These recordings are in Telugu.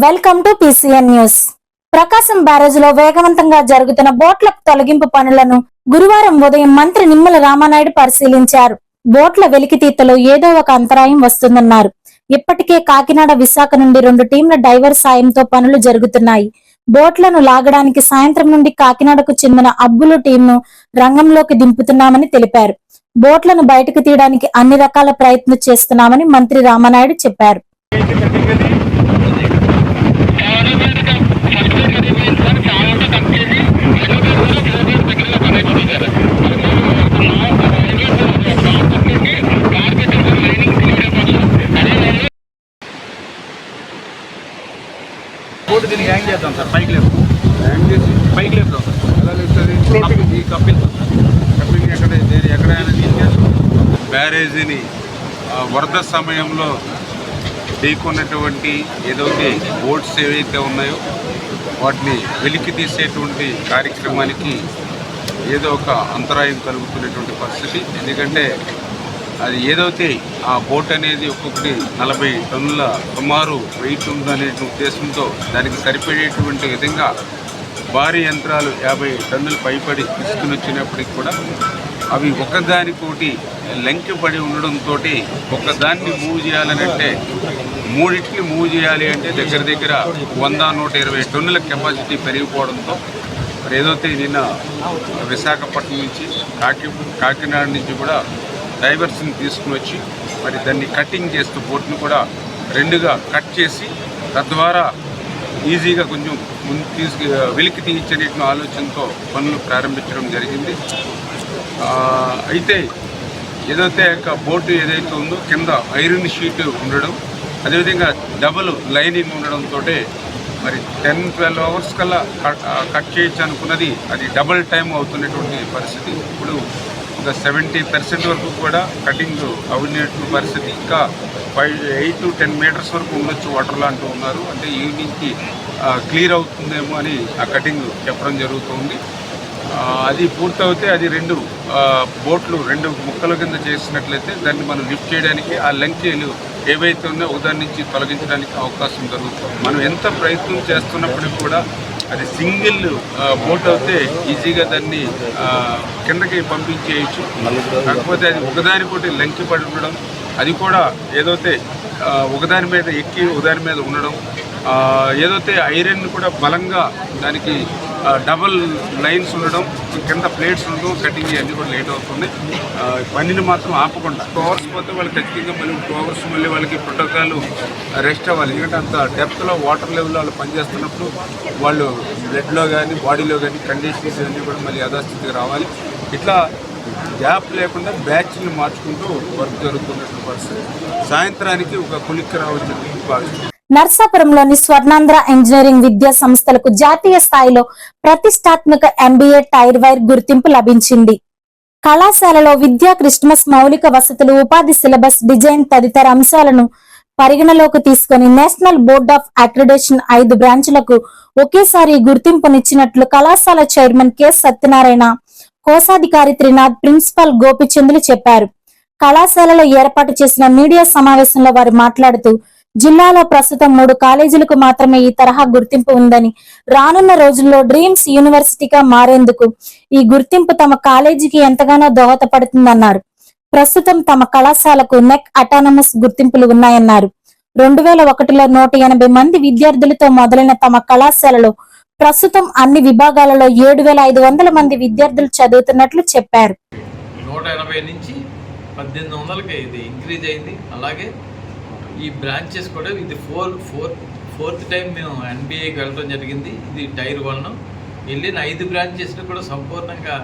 Welcome to PCN news. Prakasam బ్యారేజ్లో వేగవంతంగా జరుగుతున్న బోట్ల తొలగింపు పనులను గురువారం ఉదయం మంత్రి నిమ్మల రామానాయుడు పరిశీలించారు. బోట్ల వెలికితీతలో ఏదో ఒక అంతరాయం వస్తుందన్నారు. ఇప్పటికే కాకినాడ, విశాఖ నుండి 2 టీంల డైవర్ సాయంతో పనులు జరుగుతున్నాయి. బోట్లను లాగడానికి సాయంత్రం నుండి కాకినాడకు చెందిన అబ్బులు టీంను రంగంలోకి దింపుతున్నామని తెలిపారు. బోట్లను బయటకు తీయడానికి అన్ని రకాల ప్రయత్నం చేస్తున్నామని మంత్రి రామానాయుడు చెప్పారు. దీన్ని హ్యాంగ్ చేద్దాం సార్, పైకి లేదు హ్యాంగ్ చేసి పైకి లేపుదాం సార్. ఎలా లేస్తుంది? ఈ కప్పిల్ ఎక్కడైనా తీసుకెళ్తాం. బ్యారేజీని వరద సమయంలో ఢీకొన్నటువంటి ఏదైతే బోట్స్ ఏవైతే ఉన్నాయో వాటిని వెలికి తీసేటువంటి కార్యక్రమానికి ఏదో ఒక అంతరాయం కలుగుతున్నటువంటి పరిస్థితి. ఎందుకంటే అది ఏదైతే ఆ బోట్ అనేది ఒక్కొక్కటి 40 టన్నుల సుమారు వెయిట్ ఉందనే ఉద్దేశంతో దానికి సరిపడేటువంటి విధంగా భారీ యంత్రాలు 50 టన్నులు పైపడి తీసుకుని వచ్చినప్పటికి కూడా అవి ఒకదానికోటి లెంకిపడి ఉండడంతో ఒకదాన్ని మూవ్ చేయాలనంటే మూడింటిని మూవ్ చేయాలి అంటే దగ్గర 100-120 టన్నుల కెపాసిటీ పెరిగిపోవడంతో మరి ఏదైతే నిన్న విశాఖపట్నం నుంచి కాకినాడ నుంచి కూడా డైవర్స్ని తీసుకుని వచ్చి మరి దాన్ని కటింగ్ చేస్తూ బోట్ని కూడా 2గా కట్ చేసి తద్వారా ఈజీగా కొంచెం వెలికి తీయించనే ఆలోచనతో పనులు ప్రారంభించడం జరిగింది. అయితే ఏదైతే బోటు ఏదైతే ఉందో కింద ఐరన్ షీట్ ఉండడం, అదేవిధంగా డబుల్ లైనింగ్ ఉండడంతో మరి 10-12 అవర్స్ కల్లా కట్ చేయొచ్చు అనుకున్నది అది డబుల్ టైం అవుతున్నటువంటి పరిస్థితి. ఇప్పుడు ఇంకా 70% వరకు కూడా కటింగ్ అవినట్టు పరిస్థితి. ఇంకా 8-10 మీటర్స్ వరకు ఉండొచ్చు వాటర్లో అంటూ ఉన్నారు. అంటే ఈవినింగ్కి క్లియర్ అవుతుందేమో అని ఆ కటింగ్ చెప్పడం జరుగుతుంది. అది పూర్తవుతే అది 2 బోట్లు 2 ముక్కల కింద చేసినట్లయితే దాన్ని మనం లిఫ్ట్ చేయడానికి ఆ లంకెలు ఏవైతే ఉన్నాయో ఒకదాని నుంచి తొలగించడానికి అవకాశం జరుగుతుంది. మనం ఎంత ప్రయత్నం చేస్తున్నప్పటికీ కూడా అది సింగిల్ బోట్ అయితే ఈజీగా దాన్ని కిందకి పంపించేయచ్చు. కాకపోతే అది ఒకదానికోటి లంకిపడి ఉండడం, అది కూడా ఏదైతే ఒకదాని మీద ఎక్కి ఒకదాని మీద ఉండడం, ఏదైతే ఐరన్ కూడా బలంగా దానికి డబల్ లైన్స్ ఉండడం, కింద ప్లేట్స్ ఉండడం, కటింగ్ అన్నీ కూడా లేట్ అవుతుంది. పనిని మాత్రం ఆపకుండా 2 అవర్స్ పోతే వాళ్ళు ఖచ్చితంగా మళ్ళీ 2 అవర్స్ మళ్ళీ వాళ్ళకి ప్రోటోకాల్ రెస్ట్ అవ్వాలి. ఎందుకంటే అంత డెప్త్లో వాటర్ లెవెల్లో వాళ్ళు పనిచేస్తున్నప్పుడు వాళ్ళు బ్లడ్లో కానీ బాడీలో కానీ కండిషన్స్ అన్నీ కూడా మళ్ళీ యథాస్థితికి రావాలి. ఇట్లా గ్యాప్ లేకుండా బ్యాచ్ని మార్చుకుంటూ వర్క్ జరుగుతున్నటువంటి పరిస్థితి. సాయంత్రానికి ఒక కొలిక్కి రావచ్చని భావిస్తున్నాం. నర్సాపురంలోని స్వర్ణాంధ్ర ఇంజనీరింగ్ విద్యా సంస్థలకు జాతీయ స్థాయిలో ప్రతిష్టాత్మక MBA టైర్ వైర్ గుర్తింపు లభించింది. కళాశాలలో విద్యా క్రిస్మస్ మౌలిక వసతులు, ఉపాధి సిలబస్ డిజైన్ తదితర అంశాలను పరిగణలోకి తీసుకుని నేషనల్ బోర్డ్ ఆఫ్ అక్రిడేషన్ 5 బ్రాంచ్లకు ఒకేసారి గుర్తింపునిచ్చినట్లు కళాశాల చైర్మన్ K. సత్యనారాయణ, కోశాధికారి త్రినాథ్, ప్రిన్సిపల్ గోపిచంద్లు చెప్పారు. కళాశాలలో ఏర్పాటు చేసిన మీడియా సమావేశంలో వారు మాట్లాడుతూ జిల్లాలో ప్రస్తుతం 3 కాలేజీలకు మాత్రమే ఈ తరహా గుర్తింపు ఉందని, రానున్న రోజుల్లో డ్రీమ్స్ యూనివర్సిటీగా మారేందుకు ఈ గుర్తింపు తమ కాలేజీకి ఎంతగానో దోహదపడుతుందన్నారు. ప్రస్తుతం తమ కళాశాలకు నెక్ అటానమస్ గుర్తింపులు ఉన్నాయన్నారు. 2001లో 180 మంది విద్యార్థులతో మొదలైన తమ కళాశాలలో ప్రస్తుతం అన్ని విభాగాలలో 7,500 మంది విద్యార్థులు చదువుతున్నట్లు చెప్పారు. 180 నుంచి 1800కి ఇది ఇంక్రీజ్ అయింది. అలాగే ఈ బ్రాంచెస్ కూడా ఇది ఫోర్త్ టైం మేము NBA వెళ్ళడం జరిగింది. ఇది టైర్ 1 వెళ్ళిన 5 బ్రాంచెస్లో కూడా సంపూర్ణంగా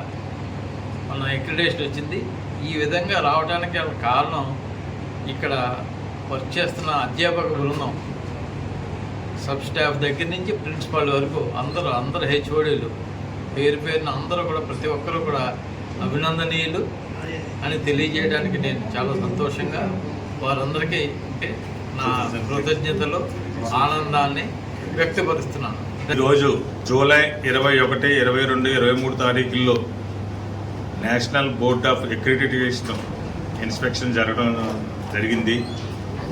మన అక్రిడేషన్ వచ్చింది. ఈ విధంగా రావడానికి కారణం ఇక్కడ వర్క్ చేస్తున్న అధ్యాపక బృందం, సబ్ స్టాఫ్ దగ్గర నుంచి ప్రిన్సిపాల్ వరకు అందరూ HODలు పేరున అందరూ కూడా ప్రతి ఒక్కరూ కూడా అభినందనీయులు అని తెలియజేయడానికి నేను చాలా సంతోషంగా వారందరికీ నా కృతజ్ఞతలు, ఆనందాన్ని వ్యక్తపరుస్తున్నాను. ఈరోజు జూలై 21, 22, 23 తారీఖుల్లో national board of accreditation inspection జరగడం జరిగింది.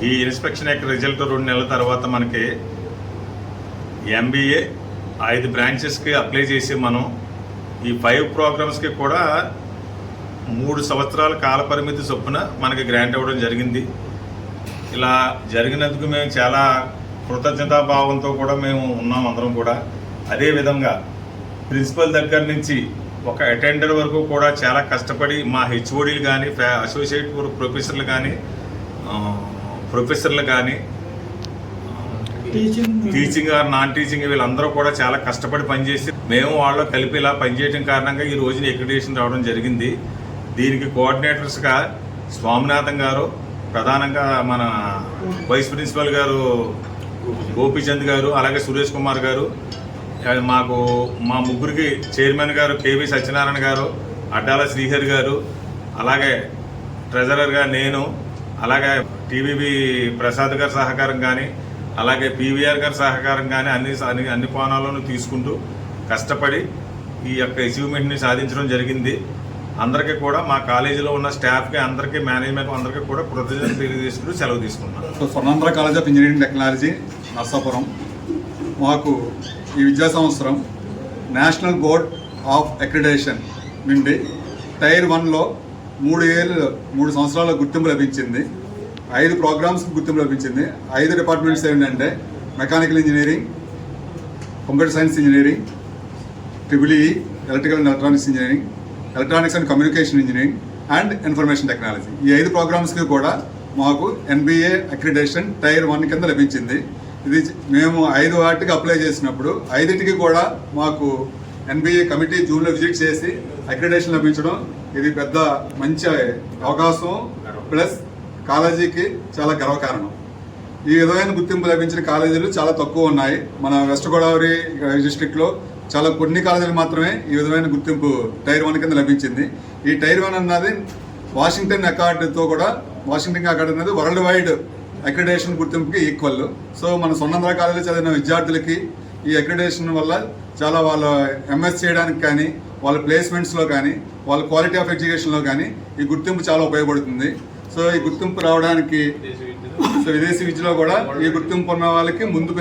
ఈ ఇన్స్పెక్షన్ యొక్క రిజల్ట్ 2 నెలల తర్వాత మనకి MBA 5 బ్రాంచెస్కి అప్లై చేసి మనం ఈ 5 ప్రోగ్రామ్స్కి కూడా 3 సంవత్సరాల కాల పరిమితి చొప్పున మనకి గ్రాంట్ అవ్వడం జరిగింది. ఇలా జరిగినందుకు మేము చాలా కృతజ్ఞతాభావంతో కూడా మేము ఉన్నాం అందరం కూడా. అదేవిధంగా ప్రిన్సిపల్ దగ్గర నుంచి ఒక అటెండర్ వరకు కూడా చాలా కష్టపడి మా హెచ్ఓడీలు కానీ అసోసియేట్ ప్రొఫెసర్లు కానీ టీచింగ్ ఆర్ నాన్ టీచింగ్ వీళ్ళందరూ కూడా చాలా కష్టపడి పనిచేసి మేము వాళ్ళు కలిపి ఇలా పనిచేయడం కారణంగా ఈ రోజున అక్రిడిటేషన్ రావడం జరిగింది. దీనికి కోఆర్డినేటర్స్గా స్వామినాథన్ గారు, ప్రధానంగా మన వైస్ ప్రిన్సిపల్ గారు గోపీచంద్ గారు, అలాగే సురేష్ కుమార్ గారు, మాకు మా ముగ్గురికి చైర్మన్ గారు కేవీ సత్యనారాయణ గారు, అడ్డాల శ్రీహరి గారు, అలాగే ట్రెజరర్గా నేను, అలాగే టీవీబీ ప్రసాద్ గారి సహకారం కానీ, అలాగే పీవీఆర్ గారి సహకారం కానీ అన్ని కోణాలను తీసుకుంటూ కష్టపడి ఈ యొక్క అచీవ్మెంట్ని సాధించడం జరిగింది. అందరికీ కూడా మా కాలేజీలో ఉన్న స్టాఫ్కి అందరికీ మేనేజ్మెంట్ అందరికీ కూడా కృతజ్ఞతలు తెలియజేసుకుంటూ సెలవు తీసుకున్నాను. Swarnandhra college of engineering technology Narsapuram మాకు ఈ విద్యా సంవత్సరం నేషనల్ బోర్డ్ ఆఫ్ అక్రిడిటేషన్ నుండి టైర్ 1లో 3 సంవత్సరాల గుర్తింపు లభించింది. 5 ప్రోగ్రామ్స్కి గుర్తింపు లభించింది. 5 డిపార్ట్మెంట్స్ ఏంటంటే mechanical engineering, computer science engineering, EEE, electrical and electronics engineering, electronics and communication engineering and information technology. ఈ 5 ప్రోగ్రామ్స్కి కూడా మాకు NBA అక్రిడిటేషన్ టైర్ 1 కింద లభించింది. ఇది మేము 5 వాటికి అప్లై చేసినప్పుడు 5టికి కూడా మాకు NBA కమిటీ జూన్లో విజిట్ చేసి అక్రిడిటేషన్ లభించడం ఇది పెద్ద మంచి అవకాశం, ప్లస్ కాలేజీకి చాలా గర్వకారణం. ఈ విధమైన గుర్తింపు లభించిన కాలేజీలు చాలా తక్కువ ఉన్నాయి. మన వెస్ట్ గోదావరి డిస్ట్రిక్ట్లో చాలా కొన్ని కాలేజీలు మాత్రమే ఈ విధమైన గుర్తింపు టైర్ 1 కింద లభించింది. ఈ టైర్ 1 అన్నది వాషింగ్టన్ అకార్డుతో కూడా, వాషింగ్టన్ అకార్డు అనేది వరల్డ్ వైడ్ అక్రిడిటేషన్ గుర్తింపుకి ఈక్వల్. సో మన స్వర్ణాంధ్ర కాలేజీలో చదివిన విద్యార్థులకి ఈ అక్రిడిటేషన్ వల్ల చాలా వాళ్ళ MS చేయడానికి కానీ, వాళ్ళ ప్లేస్మెంట్స్లో కానీ, వాళ్ళ క్వాలిటీ ఆఫ్ ఎడ్యుకేషన్లో కానీ ఈ గుర్తింపు చాలా ఉపయోగపడుతుంది. సో ఈ గుర్తింపు రావడానికి విదేశీ విద్యలో కూడా ఈ గుర్తింపు ఉన్న వాళ్ళకి ముందు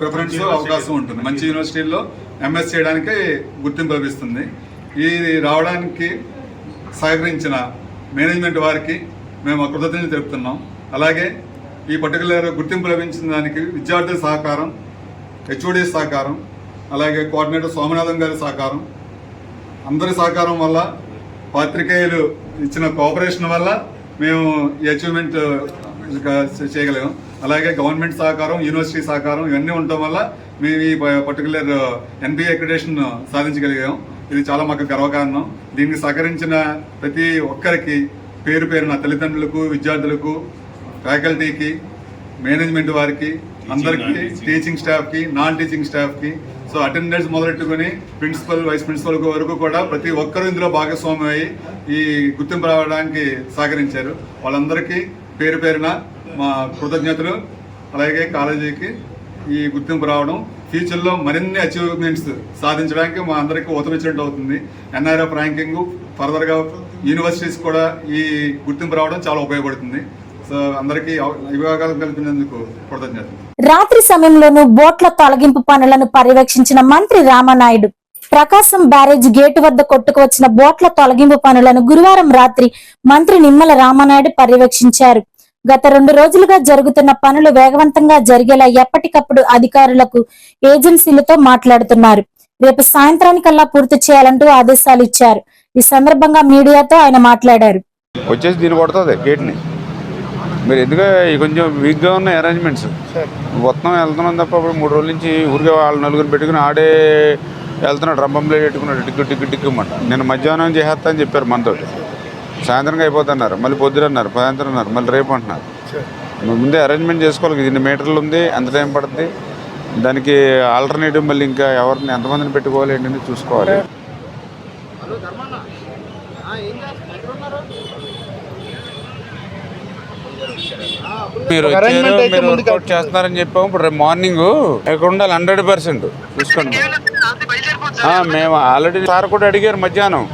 ప్రిఫరెన్స్ అవకాశం ఉంటుంది. మంచి యూనివర్సిటీల్లో MS చేయడానికి గుర్తింపు లభిస్తుంది. ఇది రావడానికి సహకరించిన మేనేజ్మెంట్ వారికి మేము కృతజ్ఞతలు తెలుపుతున్నాం. అలాగే ఈ పర్టికులర్ గుర్తింపు లభించిన దానికి విద్యార్థుల సహకారం, HOD సహకారం, అలాగే కోఆర్డినేటర్ స్వామినాథన్ గారి సహకారం, అందరి సహకారం వల్ల, పాత్రికేయులు ఇచ్చిన కోఆపరేషన్ వల్ల మేము ఈ అచీవ్మెంట్ చేయగలిగాం. అలాగే గవర్నమెంట్ సహకారం, యూనివర్సిటీ సహకారం ఇవన్నీ ఉండటం వల్ల మేము ఈ పర్టికులర్ NBA అక్రిడిటేషన్ సాధించగలిగాం. ఇది చాలా మాకు గర్వకారణం. దీనికి సహకరించిన ప్రతి ఒక్కరికి పేరు పేరున తల్లిదండ్రులకు, విద్యార్థులకు, ఫ్యాకల్టీకి, మేనేజ్మెంట్ వారికి, అందరికీ, టీచింగ్ స్టాఫ్కి, నాన్ టీచింగ్ స్టాఫ్కి, సో అటెండెన్స్ మొదలెట్టుకుని ప్రిన్సిపల్, వైస్ ప్రిన్సిపల్ వరకు కూడా ప్రతి ఒక్కరూ ఇందులో భాగస్వామ్యం అయ్యి ఈ గుర్తింపు రావడానికి సహకరించారు. వాళ్ళందరికీ పేరు పేరున మా కృతజ్ఞతలు. అలాగే కాలేజీకి ఈ గుర్తింపు రావడం ఫ్యూచర్లో మరిన్ని అచీవ్మెంట్స్ సాధించడానికి మా అందరికీ ఊతమిచ్చినట్టు అవుతుంది. NRF ర్యాంకింగ్ ఫర్దర్గా యూనివర్సిటీస్ కూడా ఈ గుర్తింపు రావడం చాలా ఉపయోగపడుతుంది. సో అందరికీ అవగాహన కల్పించేందుకు కృతజ్ఞతలు. రాత్రి సమయంలోనూ బోట్ల తొలగింపు పనులను పర్యవేక్షించిన మంత్రి రామానాయుడు ప్రకాశం బ్యారేజ్ గేటు వద్ద కొట్టుకువచ్చిన బోట్ల తొలగింపు పనులను గురువారం రాత్రి మంత్రి నిమ్మల రామానాయుడు పర్యవేక్షించారు. గత 2 రోజులుగా జరుగుతున్న పనులు వేగవంతంగా జరిగేలా ఎప్పటికప్పుడు అధికారులకు, ఏజెన్సీలతో మాట్లాడుతున్నారు. రేపు సాయంత్రానికల్లా పూర్తి చేయాలంటూ ఆదేశాలు ఇచ్చారు. ఈ సందర్భంగా మీడియాతో ఆయన మాట్లాడారు. వచ్చేసి దీన్ని కొడుతుంది గేట్ని. మీరు ఎందుకు కొంచెం వీక్గా ఉన్న అరేంజ్మెంట్స్ మొత్తం వెళ్తున్నాం తప్ప 3 రోజుల నుంచి ఊరికే వాళ్ళు 4 పెట్టుకుని ఆడే వెళ్తున్నాడు. రంపంలో పెట్టుకున్నాడు టిక్కు నేను మధ్యాహ్నం చేసేస్తా అని చెప్పారు మనతో. సాయంత్రంగా అయిపోతున్నారు, మళ్ళీ పొద్దున అన్నారు, సాయంత్రం అన్నారు, మళ్ళీ రేపు అంటున్నారు. ముందే అరేంజ్మెంట్ చేసుకోవాలి. 2 మీటర్లు ఉంది, ఎంత టైం పడుతుంది, దానికి ఆల్టర్నేటివ్ మళ్ళీ ఇంకా ఎవరిని ఎంతమందిని పెట్టుకోవాలి ఏంటని చూసుకోవాలి. మీరు వచ్చారు, మీరు వర్కౌట్ చేస్తున్నారని చెప్పాము. ఇప్పుడు రేపు మార్నింగ్ ఇక్కడ ఉండాలి 100% చూసుకోండి. మేము ఆల్రెడీ సార్ కూడా అడిగారు మధ్యాహ్నం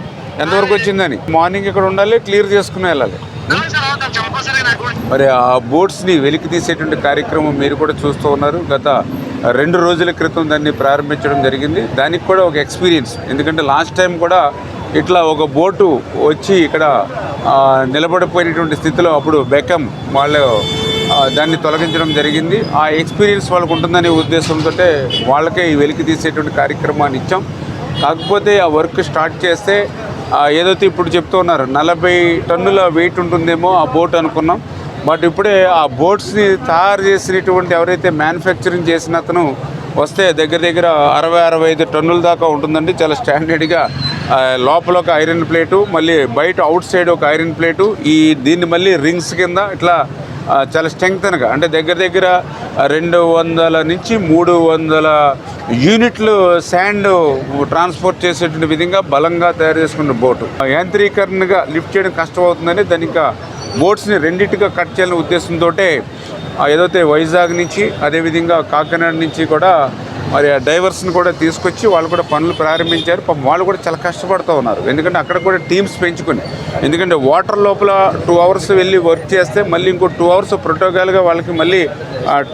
ఎంతవరకు వచ్చిందని. మార్నింగ్ ఇక్కడ ఉండాలి, క్లియర్ చేసుకుని వెళ్ళాలి. మరి ఆ బోట్స్ని వెలికి తీసేటువంటి కార్యక్రమం మీరు కూడా చూస్తూ ఉన్నారు. గత 2 రోజుల క్రితం దాన్ని ప్రారంభించడం జరిగింది. దానికి కూడా ఒక ఎక్స్పీరియన్స్, ఎందుకంటే లాస్ట్ టైం కూడా ఇట్లా ఒక బోటు వచ్చి ఇక్కడ నిలబడిపోయినటువంటి స్థితిలో అప్పుడు బెకమ్ వాళ్ళు దాన్ని తొలగించడం జరిగింది. ఆ ఎక్స్పీరియన్స్ వాళ్ళకు ఉంటుందనే ఉద్దేశంతో వాళ్ళకే ఈ వెలికి తీసేటువంటి కార్యక్రమాన్ని ఇచ్చాం. కాకపోతే ఆ వర్క్ స్టార్ట్ చేస్తే ఏదైతే ఇప్పుడు చెప్తూ ఉన్నారు 40 టన్నుల వెయిట్ ఉంటుందేమో ఆ బోట్ అనుకున్నాం. బట్ ఇప్పుడే ఆ బోట్స్ని తయారు చేసినటువంటి ఎవరైతే మ్యానుఫ్యాక్చరింగ్ చేసిన అతను వస్తే దగ్గర దగ్గర 60-65 టన్నుల దాకా ఉంటుందండి. చాలా స్టాండర్డ్గా లోపల ఒక ఐరన్ ప్లేటు, మళ్ళీ బయట అవుట్ సైడ్ ఒక ఐరన్ ప్లేటు, దీన్ని మళ్ళీ రింగ్స్ కింద ఇట్లా చాలా స్ట్రెంగ్తన్గా, అంటే దగ్గర దగ్గర 200 నుంచి 300 యూనిట్లు శాండ్ ట్రాన్స్పోర్ట్ చేసేటువంటి విధంగా బలంగా తయారు చేసుకున్న బోటు. యాంత్రీకరణగా లిఫ్ట్ చేయడం కష్టం అవుతుందని దాని ఇంకా బోట్స్ని రెండింటిగా కట్ చేయాలనే ఉద్దేశంతో ఏదైతే వైజాగ్ నుంచి అదేవిధంగా కాకినాడ నుంచి కూడా మరి ఆ డైవర్స్ని కూడా తీసుకొచ్చి వాళ్ళు కూడా పనులు ప్రారంభించారు. పాపం వాళ్ళు కూడా చాలా కష్టపడుతూ ఉన్నారు, ఎందుకంటే అక్కడ కూడా టీమ్స్ పెంచుకొని, ఎందుకంటే వాటర్ లోపల 2 అవర్స్ వెళ్ళి వర్క్ చేస్తే మళ్ళీ ఇంకో 2 అవర్స్ ప్రోటోకాల్గా వాళ్ళకి మళ్ళీ